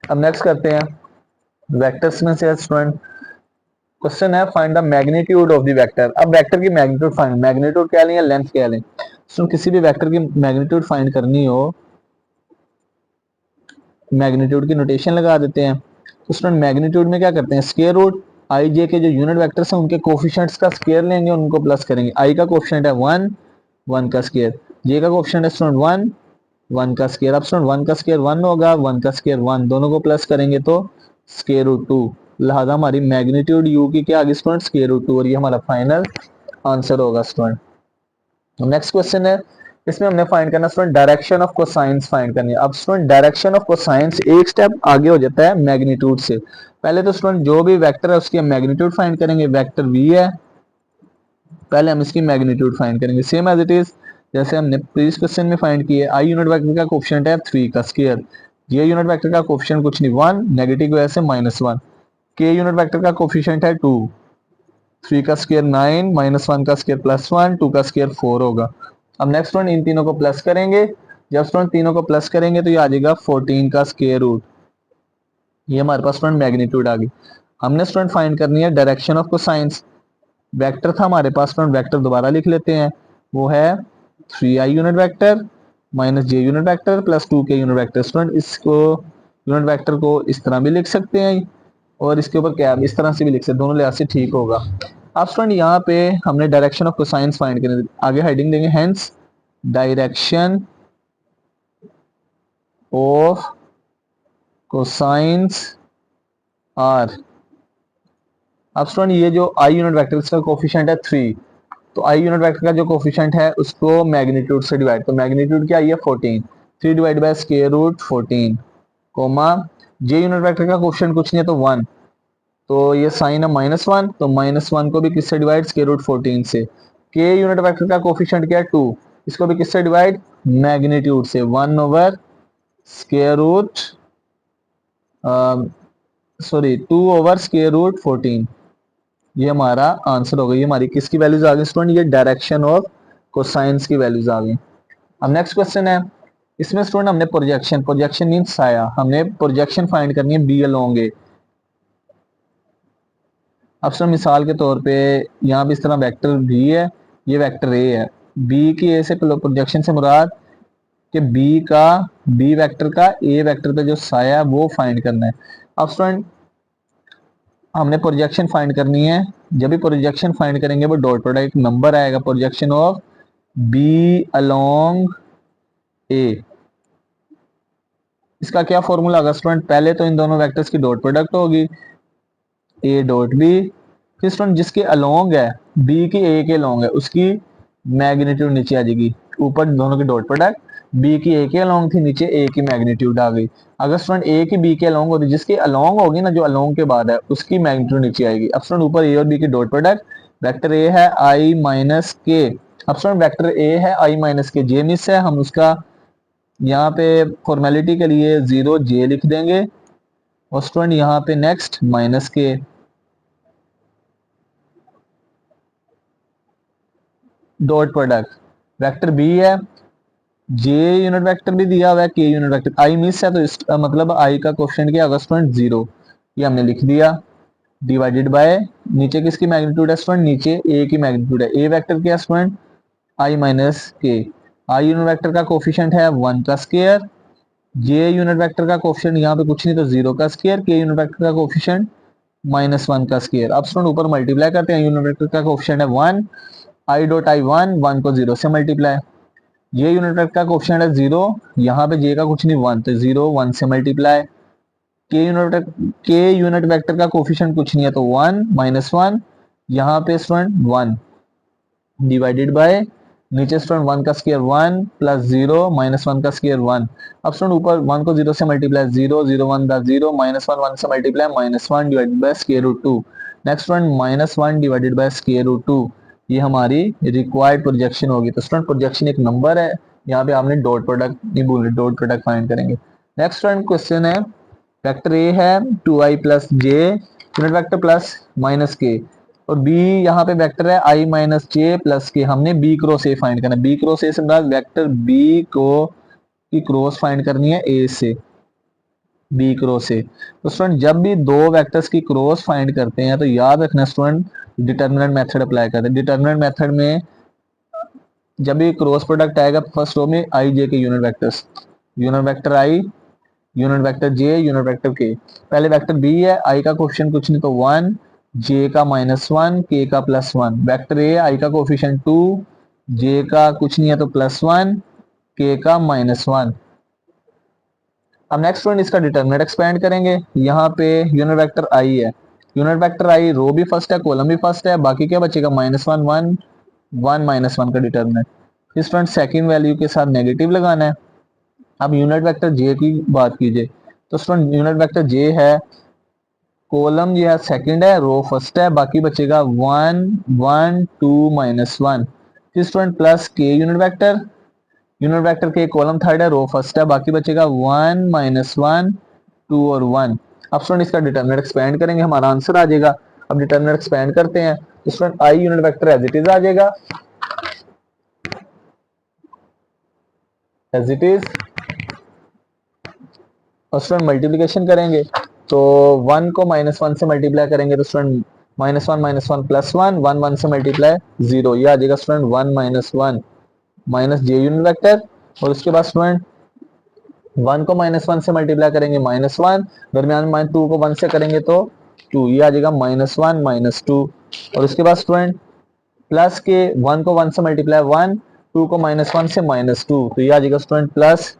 अब नेक्स्ट करते हैं वेक्टर्स में से स्टूडेंट। क्वेश्चन है find the magnitude of the vector. अब वेक्टर की मैग्नीट्यूड फाइंड, मैग्नीट्यूड क्या लें या लेंथ क्या लें। तो किसी भी वेक्टर की मैग्नीट्यूड फाइंड करनी हो, मैग्नीट्यूड की नोटेशन लगा देते हैं। तो स्टूडेंट मैग्नीट्यूड में क्या करते हैं, स्क्वायर रूट आई जे के जो यूनिट वेक्टर्स हैं उनके कोफिशिएंट्स का स्क्वायर लेंगे, उनको प्लस करेंगे। आई का कोफिशिएंट है 1, 1 का स्क्वायर। जे का कोफिशिएंट है स्टूडेंट 1, 1 का स्क्वायर। अब स्टूडेंट 1 का स्क्वायर 1 होगा, 1 का स्क्वायर 1, दोनों को प्लस करेंगे तो स्क्वायर रूट 2। लिहाजा हमारी मैग्नीट्यूड यू की क्या आ गई स्टूडेंट, स्क्वायर रूट 2, और ये हमारा फाइनल आंसर होगा स्टूडेंट। नेक्स्ट क्वेश्चन है, इसमें हमने फाइंड करना student direction of cosines find करनी है। अब स्टूडेंट डायरेक्शन ऑफ कोसाइंस एक स्टेप आगे हो जाता है मैग्नीट्यूड से। पहले तो स्टूडेंट जो भी वेक्टर है उसकी हम मैग्नीट्यूड फाइंड करेंगे। वेक्टर v है, पहले हम इसकी मैग्नीट्यूड फाइंड करेंगे सेम एज इट इज जैसे हमने प्रीवियस क्वेश्चन में फाइंड किए। आई यूनिट वेक्टर का कोफिशिएंट है 3 का स्क्वायर, जे यूनिट वेक्टर का कोफिशिएंट कुछ नहीं 1, नेगेटिव की वजह से -1, के यूनिट वेक्टर का कोफिशिएंट है 2, 3 का स्क्वायर 9, -1 का स्क्वायर +1, 2 का स्क्वायर 4 होगा। अब नेक्स्ट वन इन तीनों को प्लस करेंगे। जब स्टूडेंट तीनों को प्लस करेंगे तो ये आ जाएगा 14 का स्क्वायर रूट। ये हमारे पास स्टूडेंट मैग्नीट्यूड आ गई। हमने स्टूडेंट फाइंड करनी है डायरेक्शन ऑफ कोसाइंस। वेक्टर था हमारे पास स्टूडेंट, वेक्टर दोबारा लिख लेते हैं, वो है 3i unit vector -j unit vector +2k unit vector. Student इसको यूनिट वेक्टर को इस तरह भी लिख सकते हैं और इसके ऊपर क्या इस तरह से भी लिख सकते हैं, दोनों लिहाज से ठीक होगा। अब स्टूडेंट यहाँ पे हमने डायरेक्शन ऑफ कोसाइंस फाइंड करनी, आगे हेडिंग देंगे hence direction of cosines are. अब स्टूडेंट ये जो आई यूनिट वेक्टर इसका कोफिशिएंट है 3, तो आई यूनिट वेक्टर का जो कोफिशिएंट है उसको मैग्नीट्यूड से डिवाइड, तो मैग्नीट्यूड क्या आई है 14, 3 divide by square root 14, comma j unit vector का कोफिशिएंट कुछ नहीं है तो 1, तो ये साइन है -1, तो -1 को भी किससे डिवाइड, स्क्वायर रूट 14 से। के यूनिट वेक्टर का कोफिशिएंट क्या है 2, इसको भी किससे डिवाइड, मैग्नीट्यूड से, 1 over square root 2 over square root 14। ये हमारा आंसर हो गई। हमारी किसकी वैल्यूज आ गई स्टूडेंट, ये डायरेक्शन ऑफ कोसाइंस की वैल्यूज आ गई। अब नेक्स्ट क्वेश्चन है, इसमें स्टूडेंट हमने प्रोजेक्शन, प्रोजेक्शन मीन साया, हमने प्रोजेक्शन फाइंड करनी है बी अलोंग ए। अब सर मिसाल के तौर पे यहाँ भी इस तरह वेक्टर बी है, ये वेक्टर ए है, बी की ए से प्रोजेक्शन से मुराद कि बी का, बी वेक्टर का ए वेक्टर पे जो साया है वो फाइंड करना है। अब स्टूडेंट हमने प्रोजेक्शन फाइंड करनी है, जब भी प्रोजेक्शन फाइंड करेंगे वो डॉट प्रोडक्ट नंबर आएगा, प्रोजेक्शन ऑफ बी अलोंग ए। इसका क्या फॉर्मूला होगा स्टूडेंट, पहले तो इन दोनों वेक्टर्स की डॉट प्रोडक्ट होगी ए डॉट बी, फिर स्टूडेंट जिसके अलोंग है बी की ए के अलोंग है उसकी मैग्नीट्यूड नीचे आ जाएगी, ऊपर दोनों की डॉट प्रोडक्ट, बी की ए के अलोंग थी, नीचे ए की मैग्नीट्यूड आ गई। अगर स्टूडेंट ए की बी के अलोंग होगी, जिसके अलोंग होगी ना, जो अलोंग के बाद है उसकी मैग्नीट्यूड नीचे आएगी। अब स्टूडेंट ऊपर ए और बी की डॉट प्रोडक्ट, वेक्टर ए है आई माइनस के, अब स्टूडेंट वेक्टर ए है आई माइनस के, जे मिस है, हम उसका यहाँ पे फॉर्मेलिटी के लिए 0 जे लिख देंगे, और स्टूडेंट यहाँ पे नेक्स्ट माइनस के, डॉट प्रोडक्ट वेक्टर बी है, जे यूनिट वेक्टर भी दिया हुआ है, के यूनिट वेक्टर, आई मिस है तो इसका मतलब आई का क्वेश्चन क्या होगा स्टूडेंट 0, ये हमने लिख दिया, डिवाइडेड बाय नीचे किसकी मैग्नीट्यूड है स्टूडेंट, नीचे ए की मैग्नीट्यूड है, ए वेक्टर क्या स्टूडेंट आई माइनस के, आई यूनिट वेक्टर का कोफिशिएंट है 1 का स्क्वायर, जे यूनिट वेक्टर का कोफिशिएंट यहाँ पे कुछ नहीं तो 0 का स्क्वायर, के यूनिट वेक्टर का कोफिशिएंट -1 का स्क्वायर। अब स्टूडेंट ऊपर मल्टीप्लाई करते हैं, यूनिट वेक्टर का कोफिशिएंट है 1, आई डॉट आई 1 को 0 से मल्टीप्लाई, ये यूनिट वेक्टर का कोफिशिएंट है 0, यहाँ पे जे का कुछ नहीं 1, तो 0 1 से मल्टीप्लाई, के यूनिट वेक्टर का कोफिशिएंट कुछ नहीं है तो 1 -1, यहाँ पे स्टूडेंट 1 डिवाइडेड बाय नीचे स्टूडेंट 1 का स्क्वायर 1 प्लस 0 माइनस 1 का स्क्वायर 1। अब स्टूडेंट ऊपर 1 को 0 से मल्टीप्लाई 0 0 1 का 0 माइनस 1 1 से multiply minus 1 divided by square root 2। Next student minus 1 divided by square root 2, ये हमारी रिक्वायर्ड प्रोजेक्शन होगी। तो स्टूडेंट प्रोजेक्शन एक नंबर है, यहाँ पे आपने डॉट प्रोडक्ट नहीं भूलना, डॉट प्रोडक्ट फाइंड करेंगे। नेक्स्ट स्टूडेंट क्वेश्चन है, वेक्टर ए है 2i प्लस जे यूनिट वेक्टर प्लस माइनस के, और बी यहाँ पे वेक्टर है i माइनस जे प्लस के। हमने बी क्रॉस ए फाइंड करना है। बी क्रॉस ए से वेक्टर बी को की क्रॉस फाइंड करनी है ए से, बी क्रॉस ए। तो स्टूडेंट जब भी दो वेक्टर्स की क्रॉस फाइंड करते हैं तो याद रखना स्टूडेंट डिटर्मिनेंट मेथड अप्लाई करते हैं। डिटर्मिनेंट मेथड में जब भी क्रॉस प्रोडक्ट आएगा फर्स्ट रो में आई जे के यूनिट वेक्टर्स, यूनिट वेक्टर आई, यूनिट वेक्टर जे, यूनिट वेक्टर के। पहले वेक्टर बी है, आई का कोफिशिएंट कुछ नहीं तो 1, जे का -1, के का +1। वेक्टर ए आई का कोफिशिएंट 2, जे का कुछ नहीं है तो +1, के का -1। अब नेक्स्ट स्टूडेंट इसका डिटरमिनेंट एक्सपेंड करेंगे। यहाँ पे यूनिट वेक्टर आई है, यूनिट वेक्टर आई रो भी फर्स्ट है कॉलम भी फर्स्ट है, बाकी क्या बचेगा -1 1 1 -1 का डिटरमिनेंट। इस स्टूडेंट सेकंड वैल्यू के साथ नेगेटिव लगाना है। अब यूनिट वेक्टर जे की बात कीजिए तो स्टूडेंट यूनिट वेक्टर जे है, कॉलम जो है सेकंड है, रो फर्स्ट है, बाकी बचेगा 1 1 2 -1। स्टूडेंट प्लस के यूनिट वेक्टर के कॉलम थर्ड है, रो फर्स्ट है, बाकी बचेगा 1 -1 2 और 1। अब स्टूडेंट इसका डिटरमिनेंट एक्सपेंड करेंगे, हमारा आंसर आ जाएगा। अब डिटरमिनेंट एक्सपेंड करते हैं तो student i unit vector as it is आ जाएगा, एज इट इज। और स्टूडेंट मल्टीप्लीकेशन करेंगे तो 1 को -1 से मल्टीप्लाई करेंगे तो स्टूडेंट -1 +1 1 1 से मल्टीप्लाई 0, ये आ जाएगा स्टूडेंट 1 -1 माइनस जे यूनिट वेक्टर। और उसके बाद स्टूडेंट 1 को -1 से मल्टीप्लाई करेंगे -1, दरमियान में 2 को 1 से करेंगे तो 2, ये आ जाएगा -1 -2। और उसके बाद स्टूडेंट प्लस के 1 को 1 से मल्टीप्लाई 1, 2 को -1 से -2, तो ये आ जाएगा स्टूडेंट प्लस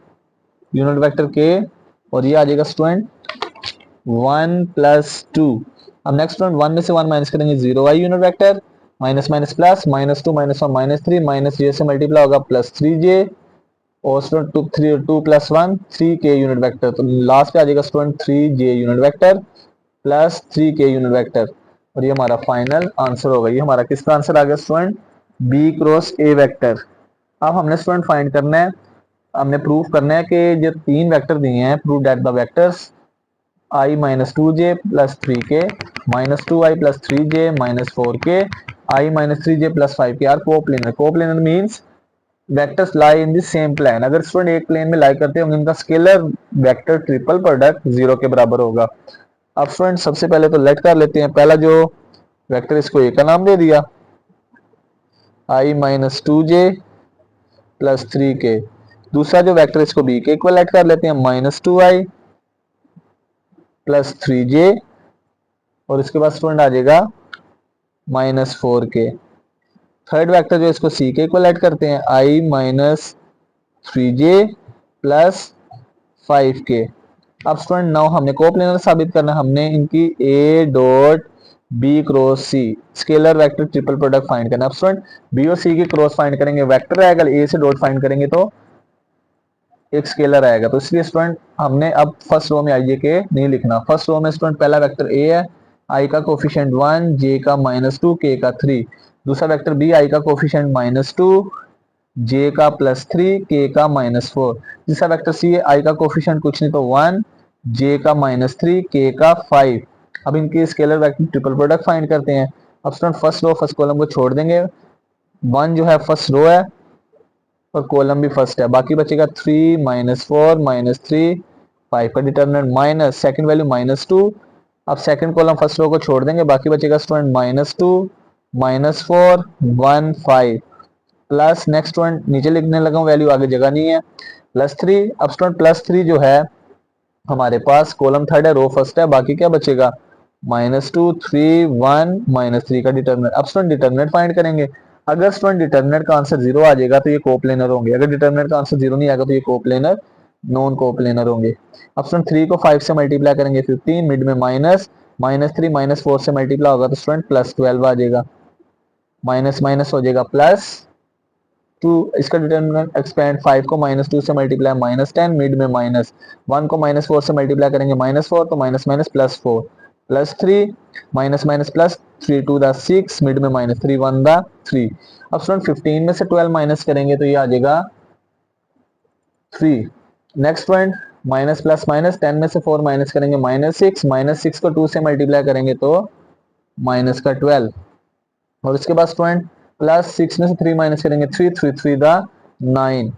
यूनिट वेक्टर के, और ये आ जाएगा स्टूडेंट 1 + 2। अब नेक्स्ट स्टूडेंट 1 में से 1 माइनस करेंगे 0 i unit vector, minus minus plus -2 -1 -3 minus j से मल्टीप्लाई होगा +3j, और स्टूडेंट 2 + 1 3k यूनिट वेक्टर, तो लास्ट पे आ जाएगा student 3j unit vector plus 3k unit vector, और ये हमारा फाइनल आंसर होगा। ये हमारा किसका आंसर आ गया student, b cross a vector. अब हमने स्टूडेंट फाइंड करना है, हमने प्रूफ करना है कि जो तीन वेक्टर दिए हैं, prove that the vectors i -2j + 3k -2i + 3j -4k i -3j + 5k are coplanar. Coplanar means vectors lie in the same plane. अगर स्टूडेंट एक प्लेन में लाई करते होंगे इनका स्केलर वेक्टर ट्रिपल प्रोडक्ट 0 के बराबर होगा। अब स्टूडेंट सबसे पहले तो लेट कर लेते हैं, पहला जो वेक्टर इसको ए का नाम दे दिया i -2j + 3k, दूसरा जो वेक्टर इसको बी के इक्वल लेट कर लेते हैं -2i + 3j, और इसके बाद स्टूडेंट आ जाएगा -4k। थर्ड वेक्टर जो इसको सी के इक्वल ऐड करते हैं i -3j + 5k। अब स्टूडेंट नाउ हमने कोप्लेनर साबित करना, हमने इनकी a dot b cross c scalar vector triple product find करना। अब स्टूडेंट बी और सी की क्रॉस फाइंड करेंगे, वेक्टर आएगा, ए से डॉट फाइंड करेंगे तो एक स्केलर आएगा, तो इसलिए स्टूडेंट हमने अब फर्स्ट रो में आई के नहीं लिखना। फर्स्ट रो में स्टूडेंट पहला वेक्टर ए है, आई का कोफिशिएंट 1, जे का -2, के का 3। दूसरा वेक्टर बी, आई का कोफिशिएंट -2, जे का +3, के का -4। तीसरा वेक्टर सी है, आई का कोफिशिएंट कुछ नहीं तो 1, जे का -3, के का 5। अब इनके scalar vector triple product find करते हैं। अब student first row first column को छोड़ देंगे, 1 जो है फर्स्ट रो है और कॉलम भी फर्स्ट है, बाकी बचेगा 3 -4 -3 5 का डिटरमिनेंट माइनस सेकंड वैल्यू -2। अब सेकंड कॉलम फर्स्ट रो को छोड़ देंगे, बाकी बचेगा स्टूडेंट -2 -4 1 5 प्लस नेक्स्ट स्टूडेंट नीचे लिखने लगा हूं, वैल्यू आगे जगह नहीं है, +3। अब स्टूडेंट +3 जो है हमारे पास कॉलम थर्ड है, रो फर्स्ट है, बाकी क्या बचेगा -2 3 1 -3 का डिटरमिनेंट। अब स्टूडेंट डिटरमिनेंट फाइंड करेंगे, अगर स्टूडेंट डिटरमिनेंट का आंसर 0 आ जाएगा तो ये कोप्लेनर होंगे, अगर डिटरमिनेंट का आंसर 0 नहीं आएगा तो ये कोप्लेनर नॉन कोप्लेनर होंगे। अब स्टूडेंट 3 को 5 से मल्टीप्लाई करेंगे 15, मिड में माइनस, -3 -4 से मल्टीप्लाई होगा तो स्टूडेंट +12 आ जाएगा, माइनस माइनस हो जाएगा +2 -2, इसका डिटरमिनेंट एक्सपेंड, 5 को -2 से मल्टीप्लाई -10, मिड में -1 को -4 से मल्टीप्लाई करेंगे -4, तो minus minus +4 +3 minus minus +3 2 the 6, mid में -3 1 द 3। अब स्टूडेंट 15 में से 12 माइनस करेंगे तो ये आ जाएगा 3। Next point minus plus minus, 10 में से 4 माइनस करेंगे -6 को 2 से मल्टीप्लाई करेंगे तो माइनस का 12। और इसके बाद स्टूडेंट प्लस 6 में से 3 माइनस करेंगे 3 3 3 द 9।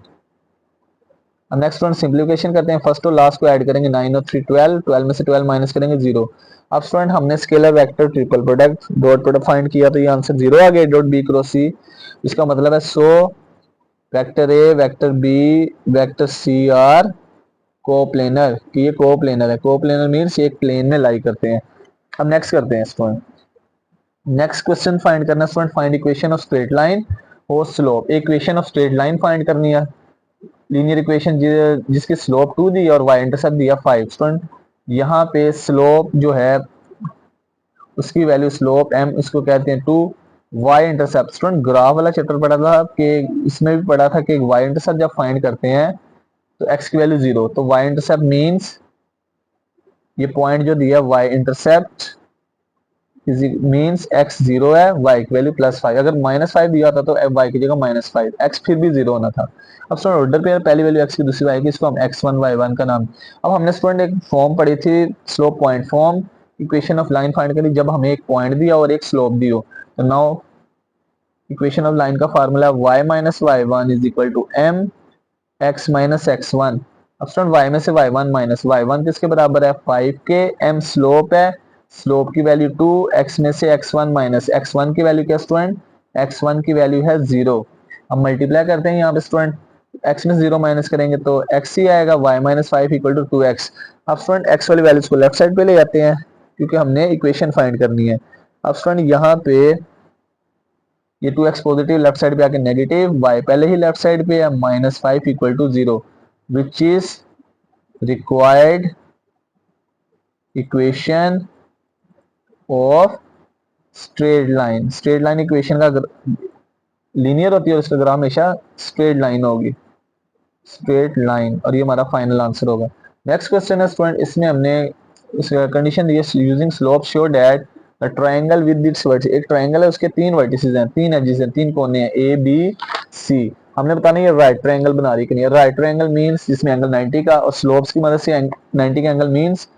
अब नेक्स्ट स्टूडेंट सिंप्लीफिकेशन करते हैं, फर्स्ट और लास्ट को ऐड करेंगे 9 और 3 12, 12 में से 12 माइनस करेंगे 0। अब स्टूडेंट हमने scalar vector triple product dot product find किया तो ये आंसर 0 आ गया, डॉट बी क्रॉस सी। इसका मतलब है so vector a vector b vector c are coplanar, कि ये कोप्लेनर है। कोप्लेनर मींस ये एक प्लेन में लाई करते हैं। अब नेक्स्ट करते हैं स्टूडेंट, नेक्स्ट क्वेश्चन फाइंड करना student, find equation of straight line और slope. Equation of straight line find करनी है, लीनियर इक्वेशन जिसकी स्लोप 2 दी और y इंटरसेप्ट दिया 5। स्टूडेंट यहाँ पे स्लोप जो है उसकी वैल्यू स्लोप m, इसको कहते हैं 2, y इंटरसेप्ट स्टूडेंट ग्राफ वाला चैप्टर पढ़ा था कि इसमें भी पढ़ा था कि y इंटरसेप्ट जब फाइंड करते हैं तो x की वैल्यू 0, तो y इंटरसेप्ट मींस ये पॉइंट जो दिया y इंटरसेप्ट मींस x 0 है, y की वैल्यू +5। अगर -5 दिया था तो y की जगह -5, x फिर भी 0 होना था। अब स्टूडेंट ऑर्डर पे पहली वैल्यू x की दूसरी y की, इसको हम x1 y1 का नाम। अब हमने स्टूडेंट एक फॉर्म पढ़ी थी slope point form, equation of line find करी जब हमें एक पॉइंट दिया और एक स्लोप दी हो। तो नाउ इक्वेशन ऑफ लाइन का formula y minus y1 is equal to m x minus x1। अब स्टूडेंट y में से y1 माइनस y1 किसके बराबर है 5 के, m स्लोप है, स्लोप की वैल्यू 2, x में से x1 माइनस x1 की वैल्यू क्या स्टूडेंट, x1 की वैल्यू है 0। अब मल्टीप्लाई करते हैं यहाँ पे स्टूडेंट, x में 0 माइनस करेंगे तो x ही आएगा, y minus 5 equal to 2x। अब स्टूडेंट x वाली वैल्यूज को लेफ्ट साइड पे ले जाते हैं क्योंकि हमने इक्वेशन फाइंड करनी है। अब स्टूडेंट यहाँ पे ये 2x पॉजिटिव लेफ्ट साइड पे आके नेगेटिव, y पहले ही लेफ्ट साइड पे है, -5 equal to 0 which is required equation of straight line. Straight line equation का लीनियर होती है और इसका ग्राफ हमेशा स्ट्रेट लाइन होगी, स्ट्रेट लाइन, और ये हमारा फाइनल आंसर होगा। नेक्स्ट क्वेश्चन है स्टूडेंट, इसमें हमने इस कंडीशन दी है using slope show that a triangle with its vertices. एक ट्रायंगल है उसके 3 वर्टिसेस हैं, 3 एजेस हैं, 3 कोने हैं ए बी सी। हमने बताना ये राइट ट्रायंगल बना रही है कि नहीं। राइट ट्रायंगल मींस जिसमें एंगल 90 का, और स्लोप्स की मदद से 90 का एंगल मींस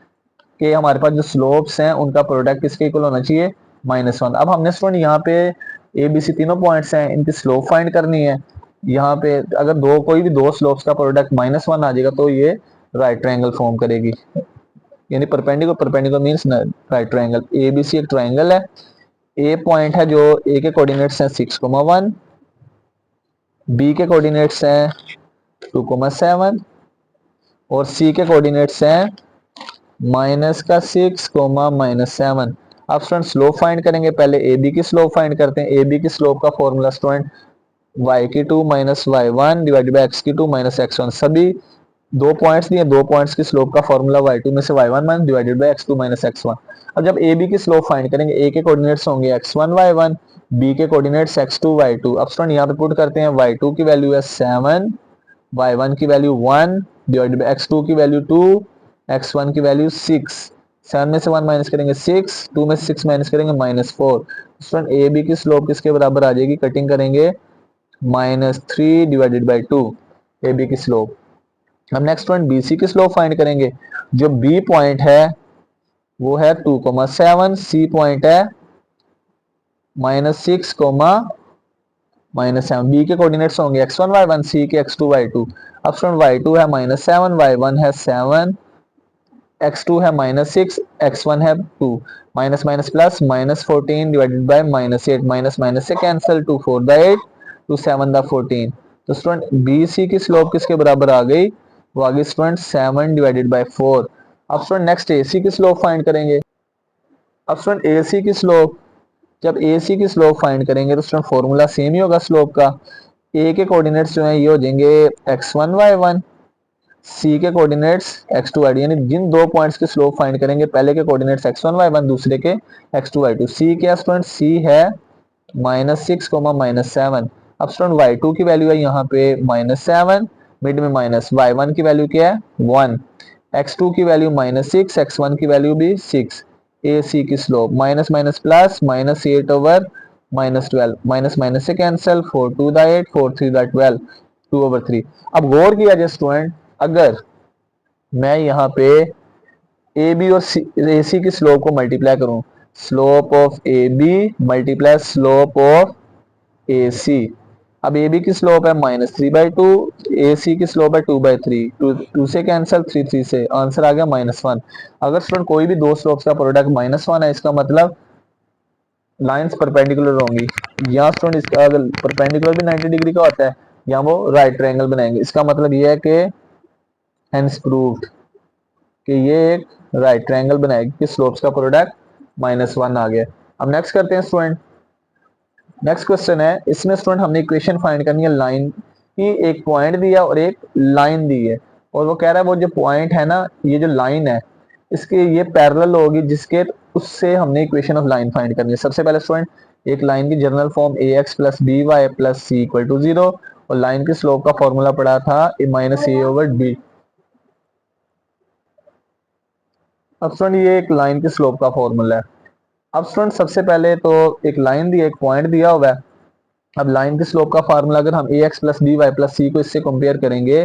कि हमारे पास जो स्लोप्स हैं उनका प्रोडक्ट किसके इक्वल होना चाहिए, -1। अब हमने स्टूडेंट यहाँ पे ए बी सी तीनों पॉइंट्स हैं, इनकी स्लोप फाइंड करनी है। यहाँ पे अगर कोई भी दो स्लोप्स का प्रोडक्ट -1 आ जाएगा तो ये राइट ट्रायंगल फॉर्म करेगी, यानी perpendicular means right triangle. A b c एक ट्रायंगल है, ए पॉइंट है जो ए के कोऑर्डिनेट्स हैं 6,1, बी के कोऑर्डिनेट्स हैं 2,7 और सी के कोऑर्डिनेट्स हैं -6, अब स्टूडेंट स्लोप फाइंड करेंगे, पहले ए बी की स्लोप फाइंड करते हैं। ए बी की स्लोप का फॉर्मूला स्टूडेंट y की 2 minus y1 divided by x की 2 माइनस x1। सभी दो पॉइंट्स दिए, दो पॉइंट्स की स्लोप का फॉर्मूला y2 में से y1 minus divided by x2 minus x1। अब जब ए बी की स्लोप फाइंड करेंगे, ए के कोऑर्डिनेट्स होंगे x1 y1, बी के कोऑर्डिनेट्स x2 y2। अब स्टूडेंट यहाँ पे पुट करते हैं, y2 की वैल्यू है 7, y1 की वैल्यू 1 डिवाइडेड बाई x2 की वैल्यू 2, x1 की वैल्यू 6। 7 में से 1 माइनस करेंगे 6, 2 में से 6 माइनस करेंगे -4। स्टूडेंट ए बी की स्लोप किसके बराबर आ जाएगी, कटिंग करेंगे -3 डिवाइडेड बाई 2 ए बी की स्लोप। हम नेक्स्ट पॉइंट बी सी की स्लोप फाइंड करेंगे, जो बी पॉइंट है वो है 2,7, सी पॉइंट है -6, -7। बी के कोऑर्डिनेट्स होंगे x1 y1, सी के x2 y2। अब स्टूडेंट y2 है -7, y1 है 7, x2 है -6, x1 है 2, minus minus plus -14 divided by -8, minus minus से कैंसिल, 2 4 द 8, 2 7 द 14। तो स्टूडेंट बी सी की स्लोप किसके बराबर आ गई, वो आ गई स्टूडेंट 7 डिवाइडेड बाय 4। अब स्टूडेंट नेक्स्ट ए सी की स्लोप फाइंड करेंगे। अब स्टूडेंट ए सी की स्लोप, जब ए सी की स्लोप फाइंड करेंगे तो स्टूडेंट फॉर्मूला सेम ही होगा स्लोप का। ए के कोऑर्डिनेट्स जो है ये हो जाएंगे x1 y1, सी के कोऑर्डिनेट्स x2 y2, यानी जिन दो पॉइंट्स की स्लोप फाइंड करेंगे पहले के कोऑर्डिनेट्स x1 y1, दूसरे के x2 y2। सी क्या स्टूडेंट, सी है -6, -7। अब स्टूडेंट y2 की वैल्यू है यहाँ पे -7, मिड में माइनस, y1 की वैल्यू क्या है 1, x2 की वैल्यू -6, x1 की वैल्यू भी 6, ए सी की slope minus minus plus -8 over -12, minus minus से कैंसिल, 4 2 द 8, 4 3 द 12, 2/3। अब गौर किया जाए स्टूडेंट, अगर मैं यहाँ पे ए बी और ए सी की स्लोप को मल्टीप्लाई करूं, slope of A B multiply slope of A C. अब ए बी की स्लोप है -3/2, ए सी की स्लोप है 2/3, 2 से कैंसिल, 3 3 से, आंसर आ गया -1। अगर स्टूडेंट कोई भी दो स्लोप्स का प्रोडक्ट -1 है, इसका मतलब लाइंस परपेंडिकुलर होंगी। यहाँ स्टूडेंट इसका अगर परपेंडिकुलर भी 90 डिग्री का होता है, यहाँ वो राइट ट्रायंगल बनाएंगे। इसका मतलब ये है कि हेंस प्रूव्ड कि ये एक राइट ट्रायंगल बनाएगी कि स्लोप्स का प्रोडक्ट -1 आ गया। अब नेक्स्ट करते हैं स्टूडेंट, नेक्स्ट क्वेश्चन है, इसमें स्टूडेंट हमने इक्वेशन फाइंड करनी है लाइन की। एक पॉइंट दिया और एक लाइन दी है, और वो कह रहा है वो जो पॉइंट है ना, ये जो लाइन है इसके ये पैरेलल होगी, जिसके उससे हमने इक्वेशन ऑफ लाइन फाइंड करनी है। सबसे पहले स्टूडेंट एक लाइन की general form ax plus b y plus c equal to 0, और लाइन की स्लोप का फॉर्मूला पड़ा था a-a/b। अब स्टूडेंट ये एक लाइन की स्लोप का फॉर्मूला है। अब स्टूडेंट सबसे पहले तो एक लाइन दी, एक पॉइंट दिया हुआ है। अब लाइन की स्लोप का फार्मूला अगर हम a x plus b y plus c को इससे कंपेयर करेंगे,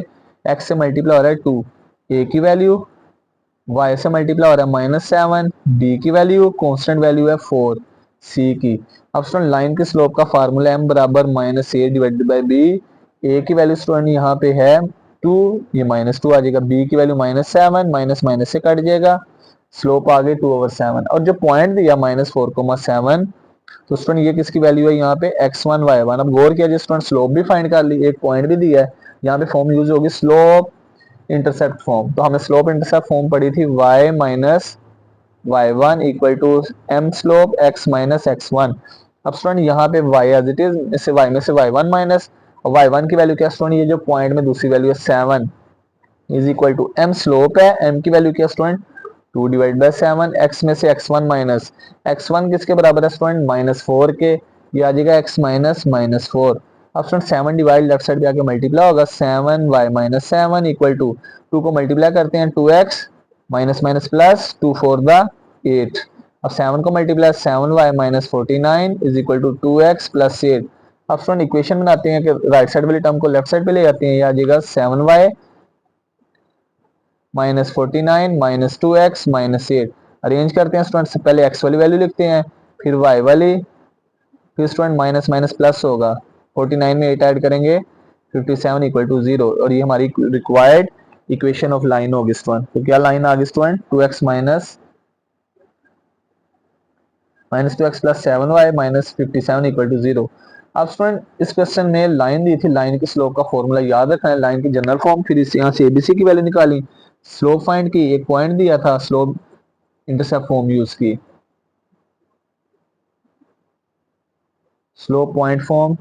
एक्स से मल्टीप्लाई हो रहा है 2, ए की वैल्यू, वाई से मल्टीप्लाई हो रहा है -7, डी की वैल्यू, कांस्टेंट वैल्यू है 4, सी की। अब स्टूडेंट लाइन की स्लोप का फार्मूला एम बराबर -a डिवाइडेड बाई बी। ए की वैल्यू स्टूडेंट यहाँ पे है 2, ये -2 आ जाएगा, बी की वैल्यू -7, माइनस माइनस से कट जाएगा, स्लोप आ गई 2/7। और जो पॉइंट दिया -4,7, तो स्टूडेंट ये किसकी वैल्यू है यहाँ पे x1 y1। अब गौर किया, स्टूडेंट स्लोप भी फाइंड कर ली, एक पॉइंट भी दिया है, यहाँ पे फॉर्म यूज होगी स्लोप इंटरसेप्ट फॉर्म। तो हमें स्लोप इंटरसेप्ट फॉर्म पड़ी थी y minus y1 equal to m slope x minus x1। अब स्टूडेंट यहाँ पे y एज इट इज, इससे y में से y1 माइनस, और y1 की वैल्यू क्या स्टूडेंट, ये जो पॉइंट में दूसरी वैल्यू है 7 is equal to m slope है, m की वैल्यू क्या स्टूडेंट 2 डिवाइड बाई 7, x में से x1 माइनस, x1 किसके बराबर है स्टूडेंट -4 के, ये आ जाएगा x माइनस -4। अब स्टूडेंट 7 डिवाइड लेफ्ट साइड पे आके मल्टीप्लाई होगा, 7y माइनस 7 इक्वल टू 2 को मल्टीप्लाई करते हैं 2x minus minus plus 2 4 the 8। अब 7 को multiply 7y minus 49 is equal to 2x plus 8। अब स्टूडेंट इक्वेशन बनाते हैं कि राइट साइड वाली टर्म को लेफ्ट साइड पे ले जाते हैं, ये आ जाएगा 7y -49 -2x -8। अरेंज करते हैं स्टूडेंट, से पहले x वाली वैल्यू लिखते हैं, फिर y वाली, फिर स्टूडेंट माइनस माइनस प्लस होगा, 49 में 8 ऐड करेंगे 57 इक्वल टू 0, और ये हमारी रिक्वायर्ड इक्वेशन ऑफ लाइन होगी स्टूडेंट। तो क्या लाइन आ गई student 2x minus 2x plus 7y minus 57 equal to 0। अब स्टूडेंट इस क्वेश्चन में लाइन दी थी, लाइन की स्लोप का फॉर्मूला याद रखना है, लाइन की जनरल फॉर्म, फिर इस यहाँ से एबीसी की वैल्यू निकाली, स्लोप फाइंड की, एक पॉइंट दिया था, स्लोप इंटरसेप्ट फॉर्म यूज की, स्लोप पॉइंट फॉर्म,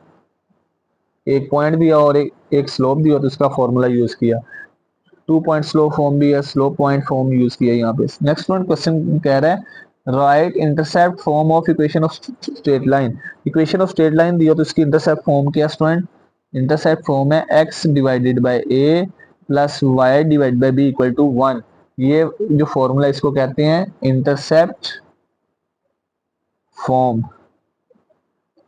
एक पॉइंट दिया और एक स्लोप दिया, तो उसका फॉर्मूला यूज किया। 2 पॉइंट स्लोप फॉर्म भी है, स्लोप पॉइंट फॉर्म यूज किया यहाँ पे। नेक्स्ट क्वेश्चन कह रहा है right intercept form of equation of straight line. Equation of straight line दिया तो इसकी इंटरसेप्ट फॉर्म क्या स्टूडेंट, इंटरसेप्ट फॉर्म है x divided by a plus y divide by b equal to 1। ये जो फॉर्मूला इसको कहते हैं इंटरसेप्ट फॉर्म।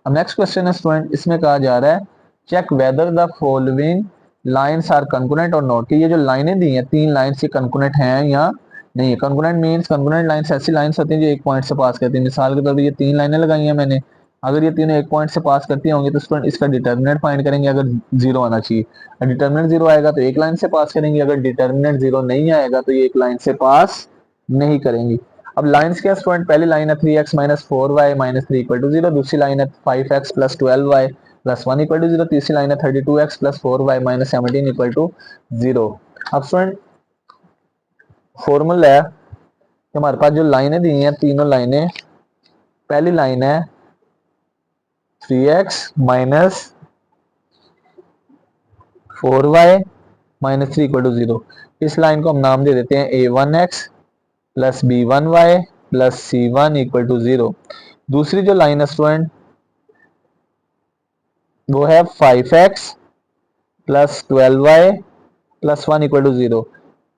अब नेक्स्ट क्वेश्चन है स्टूडेंट, इसमें कहा जा रहा है check whether the following lines are concurrent और नॉट, कि ये जो लाइनें दी हैं, तीन लाइंस ये कंकरेंट हैं या नहीं है। कंकरेंट मींस कंकरेंट लाइंस ऐसी लाइंस होती हैं जो एक पॉइंट से पास करती हैं। मिसाल के तौर पर ये तीन लाइनें लगाई हैं मैंने, अगर ये तीनों एक पॉइंट से पास करती होंगी तो स्टूडेंट इसका डिटर्मिनेंट फाइंड करेंगे, अगर जीरो आना चाहिए। डिटर्मिनेंट जीरो आएगा तो एक लाइन से पास करेंगे, अगर डिटर्मिनेंट जीरो नहीं आएगा तो ये एक लाइन से पास नहीं करेंगी। अब लाइंस क्या स्टूडेंट, पहली लाइन है 3x minus 4y minus 3 equal to 0, दूसरी लाइन है 5x plus 12y plus 1 equal to 0, तीसरी लाइन है 32x plus 4y minus 17 equal to 0। अब स्टूडेंट फॉर्मूला है कि हमारे पास जो लाइनें दी हैं, तीनों लाइनें, पहली लाइन है 3x minus 4y minus 3 equal to 0। इस लाइन को हम नाम दे देते हैं a1x plus b1y plus c1 equal to 0। दूसरी जो लाइन है स्टूडेंट वो है 5x plus 12y plus 1 equal to 0।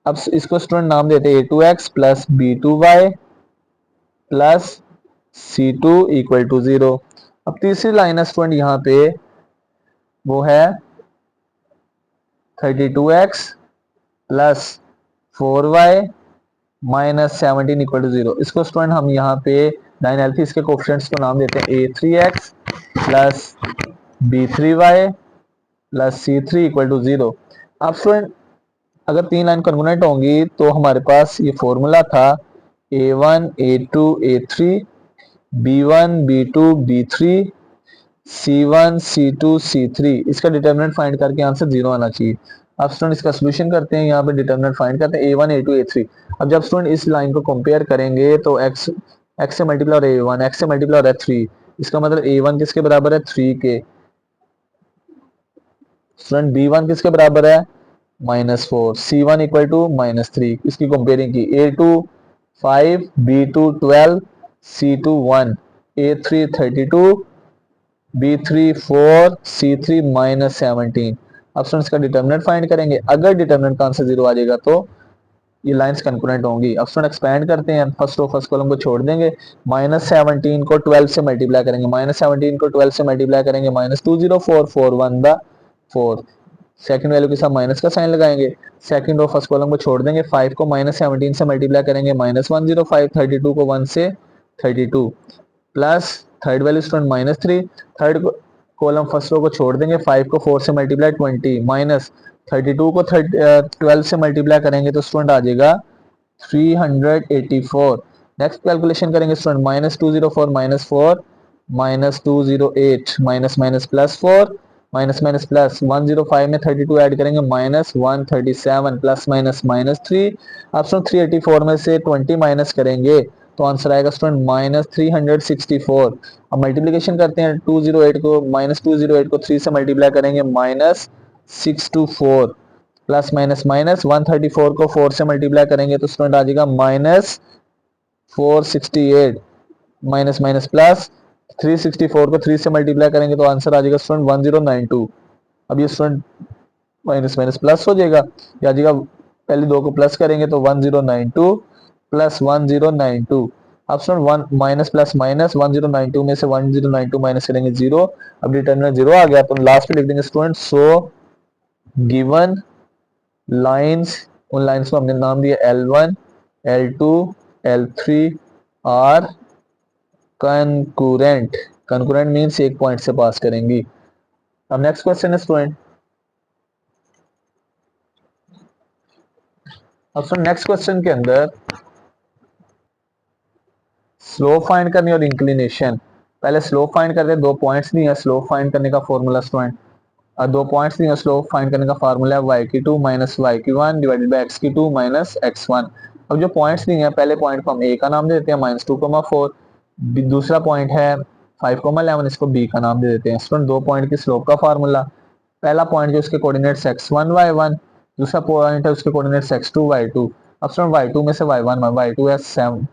अब इसको स्टूडेंट नाम देते हैं a2x plus b2y plus c2 equal to 0। अब तीसरी लाइन है स्टूडेंट यहाँ पे वो है 32x plus 4y minus 17 equal to 0। इसको स्टूडेंट हम यहाँ पे लाइन एल थी, इसके कोफिशिएंट्स को नाम देते हैं a3x plus b3y plus c3 equal to 0। अब स्टूडेंट अगर तीन लाइन कॉन्ग्रुएंट होंगी तो हमारे पास ये फॉर्मूला था a1 a2 a3 b1 b2 b3 c1 c2 c3। इसका डिटर्मिनेंट फाइंड करके आंसर 0 आना चाहिए। अब स्टूडेंट इसका सोल्यूशन करते हैं, यहाँ पे डिटर्मिनेंट फाइंड करते हैं a1 a2 a3। अब जब स्टूडेंट इस लाइन को कंपेयर करेंगे तो x से मल्टीप्लाई और a1 x से मल्टीप्लाई और 3, इसका मतलब a1 किसके बराबर है 3 के। स्टूडेंट b1 किसके बराबर है -4, c1 इक्वल टू -3। इसकी कंपेयरिंग की a2 5 b2 12 c2 1 a3 32 b3 4 c3 -17। अब स्टूडेंट्स का डिटर्मिनेंट फाइंड करेंगे। अगर डिटर्मिनेंट का आंसर 0 आ जाएगा तो ये लाइंस कंकरेंट होंगी। अब स्टूडेंट एक्सपेंड करते हैं, फर्स्ट रो फर्स्ट कॉलम को छोड़ देंगे, -17 को 12 से मल्टीप्लाई करेंगे, -17 को 12 से मल्टीप्लाई करेंगे -204 4 1 द 4। सेकंड वैल्यू के साथ माइनस का साइन लगाएंगे। सेकंड रो फर्स्ट कॉलम को छोड़ देंगे, 5 को -17 से मल्टीप्लाई करेंगे -105, 32 को 1 से 32 plus third value student -3। Third column first row को छोड़ देंगे, 5 को 4 से मल्टीप्लाई 20 माइनस 32 को 12 से मल्टीप्लाई करेंगे तो स्टूडेंट आ जाएगा 384। नेक्स्ट कैलकुलेशन करेंगे student -204 -4 -208 minus minus plus 4 minus minus plus 105 में 32 ऐड करेंगे -137 प्लस माइनस -3। अब स्टूडेंट 384 में से 20 माइनस करेंगे तो आंसर आएगा स्टूडेंट -364। अब मल्टीप्लीकेशन करते हैं 208 को -208 को 3 से मल्टीप्लाई करेंगे -624 प्लस माइनस माइनस 134 को 4 से मल्टीप्लाई करेंगे तो स्टूडेंट आ जाएगा -468 माइनस माइनस प्लस 364 को 3 से मल्टीप्लाई करेंगे तो आंसर आ जाएगा स्टूडेंट 1092। अब ये स्टूडेंट माइनस माइनस प्लस हो जाएगा, या जाएगा पहले दो को प्लस करेंगे तो 1092 प्लस 1092। अब student one minus plus minus 1092 में से 1092 माइनस करेंगे 0। अब डिटर्मिनेंट 0 आ गया तो लास्ट में लिख देंगे स्टूडेंट सो गिवन लाइंस, उन लाइंस को हमने नाम दिया L1 L2 L3 are concurrent. Concurrent means एक पॉइंट से पास करेंगी। अब नेक्स्ट क्वेश्चन है स्टूडेंट, अब नेक्स्ट क्वेश्चन के अंदर स्लोप फाइंड करनी और इंक्लिनेशन। पहले स्लोप फाइंड करते हैं, दो पॉइंट्स नहीं है। स्लोप फाइंड करने का फॉर्मूला स्टूडेंट, दो पॉइंट्स नहीं है, स्लोप फाइंड करने का फार्मूला है y2 minus y1 divided by x2 minus x1। अब जो पॉइंट्स नहीं है, पहले पॉइंट को हम a का नाम दे देते हैं -2,4, दूसरा पॉइंट है 5,11, इसको b का नाम दे देते हैं। स्टूडेंट दो पॉइंट की स्लोप का फार्मूला, पहला पॉइंट जो उसके कोऑर्डिनेट्स x1 y1, दूसरा पॉइंट है उसके कोऑर्डिनेट्स x2 y2। अब स्टूडेंट y2 में से y1 y2 है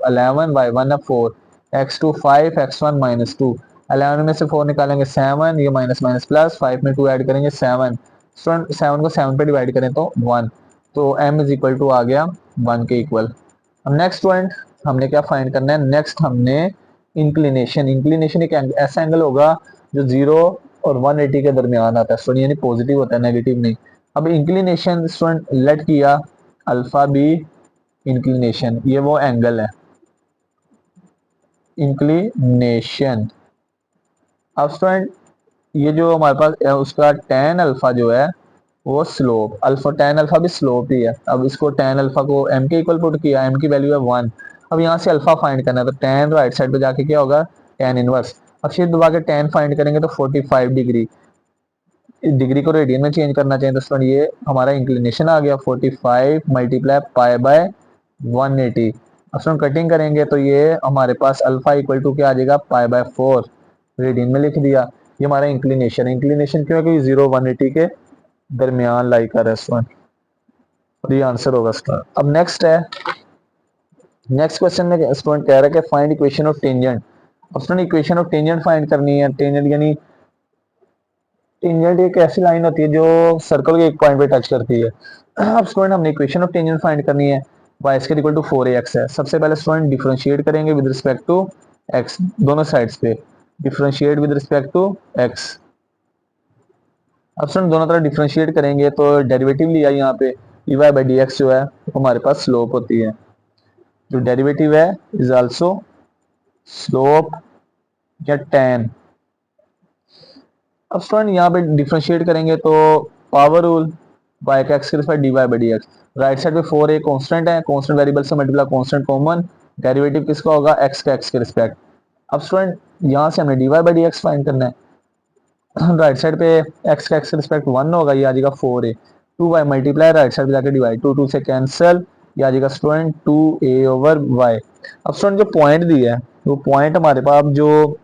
11 y1 है 4 x2 5 x1 -2। 11 में से 4 निकालेंगे 7, ये माइनस माइनस प्लस 5 में 2 ऐड करेंगे 7। स्टूडेंट 7 को 7 पे डिवाइड करें तो 1, तो m इज इक्वल टू आ गया 1 के इक्वल। अब नेक्स्ट स्टूडेंट हमने क्या फाइंड करना है, नेक्स्ट हमने इंक्लिनेशन। इंक्लिनेशन एक ऐसा एंगल होगा जो 0 और 180 के दरमियान आता है स्टूडेंट, यानी पॉजिटिव होता है, नेगेटिव नहीं। अब इंक्लिनेशन स्टूडेंट लेट किया अल्फा बी इंक्लिनेशन, ये वो एंगल है इंक्लिनेशन। अब स्टूडेंट ये जो हमारे पास है उसका tan अल्फा जो है वो स्लोप, अल्फा tan अल्फा भी स्लोप ही है। अब इसको tan अल्फा को m के इक्वल पुट किया, m की वैल्यू है 1। अब यहाँ से अल्फा फाइंड करना है तो tan राइट साइड पे जाके क्या होगा tan इनवर्स। अब शिफ्ट दबा के tan फाइंड करेंगे तो 45 डिग्री, डिग्री को रेडियन में चेंज करना चाहिए तो स्टूडेंट ये हमारा इंक्लिनेशन आ गया 45 मल्टीप्लाई पाई बाय 180। अब स्टूडेंट कटिंग करेंगे तो ये हमारे पास अल्फा इक्वल टू क्या आ जाएगा पाई बाय 4, रेडियन में लिख दिया। ये हमारा इंक्लिनेशन, इंक्लिनेशन क्यों है क्योंकि 0 180 के दरमियान लाई कर स्टूडेंट, और ये आंसर होगा स्टूडेंट। अब नेक्स्ट है, नेक्स्ट क्वेश्चन में स्टूडेंट कह रहा है कि फाइंड इक्वेशन ऑफ टेंजेंट। अब student equation of tangent find करनी है, टेंजेंट यानी टेंजेंट एक ऐसी लाइन होती है जो सर्कल के एक पॉइंट पे टच करती है। अब स्टूडेंट हमने इक्वेशन ऑफ टेंजेंट फाइंड करनी है। y square equal to 4ax है। सबसे पहले स्टूडेंट डिफरेंशिएट करेंगे विद रिस्पेक्ट टू x, दोनों साइड्स पे differentiate with respect to x। अब स्टूडेंट दोनों तरफ डिफरेंशिएट करेंगे तो डेरिवेटिव लिया यहाँ पे dy बाई डी एक्स जो है हमारे पास स्लोप होती है, जो डेरिवेटिव है इज आल्सो स्लोप या tan। अब स्टूडेंट यहाँ पे डिफरेंशिएट करेंगे तो पावर रूल बाय एक्स के respect d y by d x. Right side पे 4a कांस्टेंट है, कांस्टेंट वेरिएबल से मल्टीप्लाई कांस्टेंट कॉमन, डेरिवेटिव किसका होगा एक्स का एक्स के रिस्पेक्ट। अब स्टूडेंट यहाँ से हमने d y by d x find करना है। राइट साइड पे एक्स का एक्स के रिस्पेक्ट 1 होगा, ये आ जाएगा 4a, 2y multiply right side पे जाकर डिवाइड, 2 2 से कैंसिल, ये आ जाएगा स्टूडेंट 2a ओवर y। अब स्टूडेंट जो पॉइंट दिया है वो पॉइंट हमारे पास जो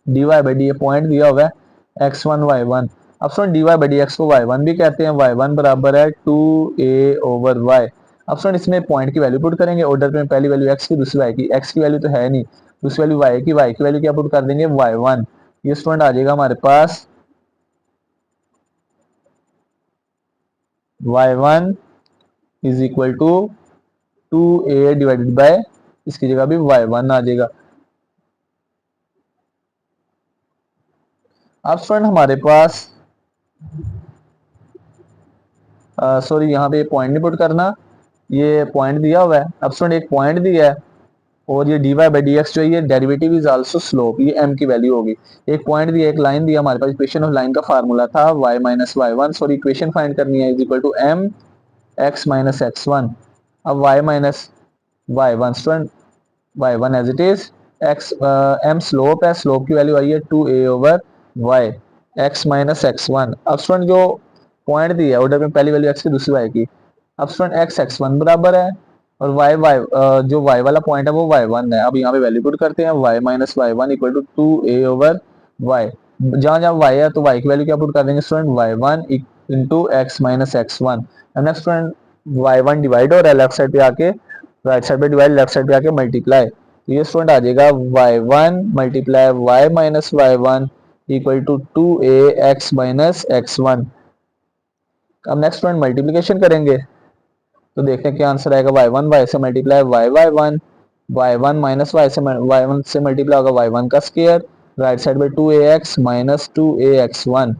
d y by d point दिया हुआ है x1 y1। अब student d y by d x को y1 भी कहते हैं, y1 बराबर है 2a ओवर y। अब स्टूडेंट इसमें पॉइंट की वैल्यू पुट करेंगे ऑर्डर पे, पहली वैल्यू x की, दूसरी y की। x की वैल्यू तो है नहीं, दूसरी वैल्यू y की वैल्यू क्या पुट कर देंगे y1। ये स्टूडेंट आ जाएगा हमारे पास y1 is equal to 2a divided by, इसकी जगह भी y1 आ जाएगा। अब स्टूडेंट हमारे पास सॉरी यहाँ पे पॉइंट नहीं पुट करना, ये पॉइंट दिया हुआ है। अब स्टूडेंट एक पॉइंट दिया है और ये d y by d x जो है ये डेरिवेटिव इज आल्सो स्लोप, ये m की वैल्यू होगी। एक पॉइंट दिया, एक लाइन दिया, हमारे पास इक्वेशन ऑफ लाइन का फार्मूला था y minus y one, sorry equation find करनी है is equal to m x minus x one. अब y minus y one student y1 as it is, x m slope है, स्लोप की वैल्यू आई है 2a over y, x minus x one. अब स्टूडेंट जो पॉइंट दिया है ऑर्डर में पहली वैल्यू x की, दूसरी y की। अब स्टूडेंट x x1 बराबर है और जो y वाला पॉइंट है वो y1 है। अब यहाँ पे वैल्यू पुट करते हैं y minus y one equal to 2a over y। जहाँ जहाँ y है तो y की वैल्यू क्या पुट कर देंगे student y1 into x minus x one. Next student y1 divide हो रहा है लेफ्ट साइड पे आके, राइट साइड पे डिवाइड, लेफ्ट साइड पे आके मल्टीप्लाई, तो ये स्टूडेंट आ जाएगा y1 multiply y minus y one equal to 2a x minus x one. अब नेक्स्ट स्टूडेंट मल्टीप्लिकेशन करेंगे तो देखते हैं क्या आंसर आएगा। y1 y से multiply y1, y1 minus y से y1 से मल्टीप्लाई होगा y1 का स्क्वायर, राइट साइड पे 2ax माइनस 2ax1।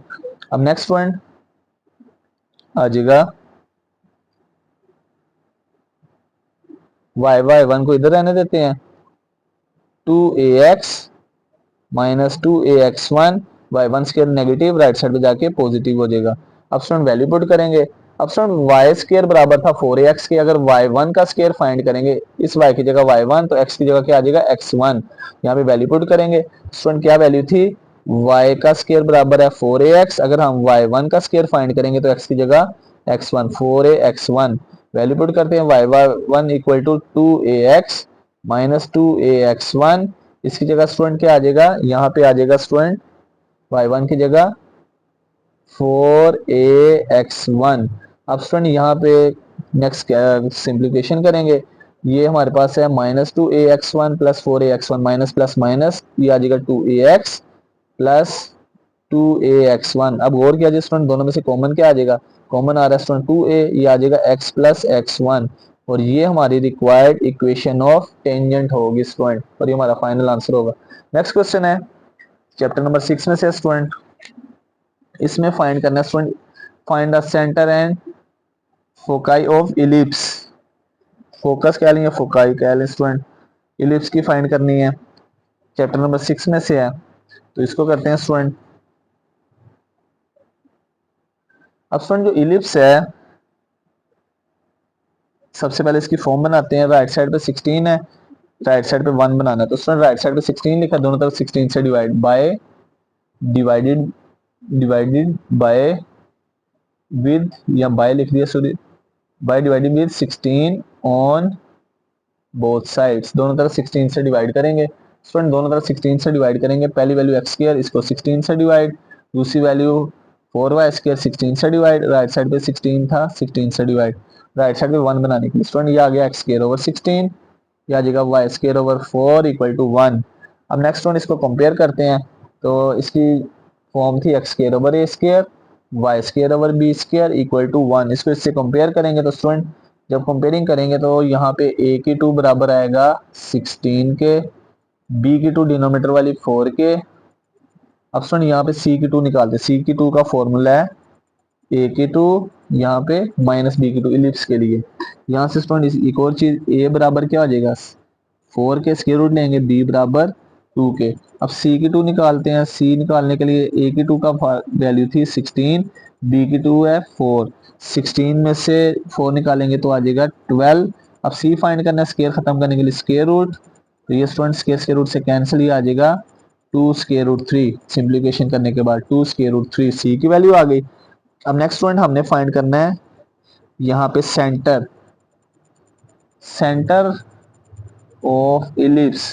अब नेक्स्ट स्टूडेंट आ जाएगा y1 को इधर रहने देते हैं, 2ax minus 2ax1, y1 square negative, right side पे जाके पॉजिटिव हो जाएगा। अब स्टूडेंट वैल्यू पुट करेंगे। अब स्टूडेंट y स्क्वायर बराबर था 4ax के, अगर y1 का स्क्वायर फाइंड करेंगे, इस y की जगह y1 तो x की जगह क्या आ जाएगा x1। यहाँ पे वैल्यू पुट करेंगे। स्टूडेंट क्या वैल्यू थी, y का स्क्वायर बराबर है 4ax, अगर हम y1 का स्क्वायर फाइंड करेंगे तो x की जगह x1, 4ax1। वैल्यू पुट करते हैं y1 equal to 2ax minus 2ax1, इसकी जगह स्टूडेंट क्या आ जाएगा, यहाँ पे आ जाएगा स्टूडेंट y1 की जगह 4ax1। अब स्टूडेंट यहाँ पे नेक्स्ट सिंप्लीफिकेशन करेंगे, ये हमारे पास है minus 2ax1 plus 4ax1, minus plus minus, ये आ जाएगा 2ax प्लस 2ax1। अब और क्या स्टूडेंट, दोनों में से कॉमन क्या आ जाएगा, कॉमन आ रहा है स्टूडेंट 2a, ये आ जाएगा x प्लस x1, और ये हमारी रिक्वायर्ड इक्वेशन ऑफ टेंजेंट होगी स्टूडेंट, और ये हमारा फाइनल आंसर होगा। नेक्स्ट क्वेश्चन है चैप्टर नंबर 6 में से स्टूडेंट, इसमें फाइंड करना है student, find the centre and foci of ellipse. Focus क्या लेंगे, फोकाई क्या लें स्टूडेंट, इलिप्स की फाइंड करनी है, चैप्टर नंबर 6 में से है, तो इसको करते हैं स्टूडेंट। अब स्टूडेंट जो इलिप्स है, सबसे पहले इसकी फॉर्म बनाते हैं। राइट साइड पे 16 है, राइट साइड पे 1 बनाना है, तो स्टूडेंट राइट साइड पे 16 लिखा, दोनों तरफ 16 से divide by, divided by with, या बाय लिख दिया sorry, by divided with 16 on both sides, दोनों तरफ 16 से डिवाइड करेंगे। स्टूडेंट दोनों तरफ 16 से डिवाइड करेंगे, पहली वैल्यू एक्स स्क्वायर, इसको 16 से डिवाइड, दूसरी वैल्यू 4y स्क्वायर 16 से डिवाइड, राइट साइड पे 16 था 16 से डिवाइड, राइट साइड पे 1 बनाने के लिए स्टूडेंट ये आ गया एक्स स्क्वायर ओवर 16, ये आ जाएगा y square over 4 equal to 1। अब नेक्स्ट वन इसको कंपेयर करते हैं, तो इसकी फॉर्म थी x square over a square y square over b square equal to 1। इसको इससे कंपेयर करेंगे तो स्टूडेंट जब कंपेयरिंग करेंगे तो यहाँ पे ए की 2 बराबर आएगा 16 के, बी की 2 डिनोमीटर वाली 4 के। अब स्टूडेंट यहाँ पे सी की 2 निकालते हैं। सी की 2 का फॉर्मूला है ए की 2 यहाँ पे माइनस बी की 2 इलिप्स के लिए। यहाँ से स्टूडेंट एक और चीज ए बराबर क्या हो जाएगा 4 के स्क्वायर रूट लेंगे, बी बराबर 2 के। अब सी की 2 निकालते हैं। सी निकालने के लिए ए की 2 का वैल्यू थी 16, बी की 2 है 4। 16 में से 4 निकालेंगे तो आ जाएगा 12। अब सी फाइंड करना है स्क्वायर खत्म करने के लिए स्क्वायर रूट, तो ये स्टूडेंट स्क्वायर रूट से कैंसिल ही आ जाएगा 2 स्क्वायर रूट 3। सिंप्लीफिकेशन करने के बाद 2 स्क्वायर रूट 3 सी की वैल्यू आ गई। अब नेक्स्ट स्टूडेंट हमने फाइंड करना है यहाँ पे सेंटर सेंटर ऑफ इलिप्स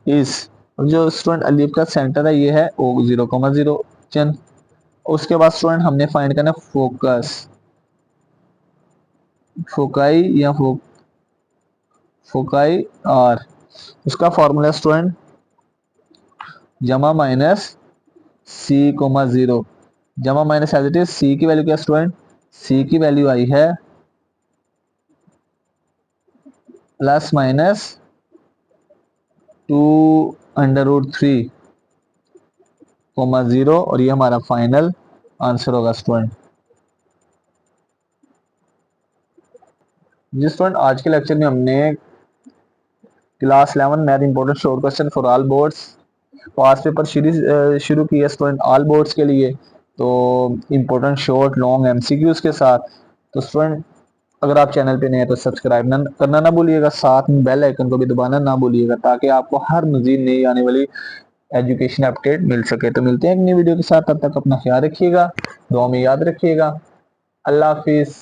इस, जो स्टूडेंट एलिप का सेंटर है ये है ओ 0,0 चन। उसके बाद स्टूडेंट हमने फाइंड करना है फोकस, फोकाई या फोकाई आर। उसका फॉर्मूला स्टूडेंट जमा माइनस सी कोमा 0, जमा माइनस एज इट इज। सी की वैल्यू क्या स्टूडेंट, सी की वैल्यू आई है प्लस माइनस 2√3 कोमा 0 और ये हमारा फाइनल आंसर होगा स्टूडेंट। जी स्टूडेंट आज के लेक्चर में हमने class 11 math important short question for all boards pass paper series शुरू की है स्टूडेंट ऑल बोर्ड्स के लिए, तो इम्पोर्टेंट शॉर्ट लॉन्ग एमसीक्यूज के साथ। तो स्टूडेंट अगर आप चैनल पे नए हैं तो सब्सक्राइब करना ना भूलिएगा, साथ में बेल आइकन को भी दबाना ना भूलिएगा ताकि आपको हर मजीद नई आने वाली एजुकेशन अपडेट मिल सके। तो मिलते हैं एक नई वीडियो के साथ, तब तक अपना ख्याल रखिएगा, दुआ में याद रखिएगा। अल्लाह हाफिज।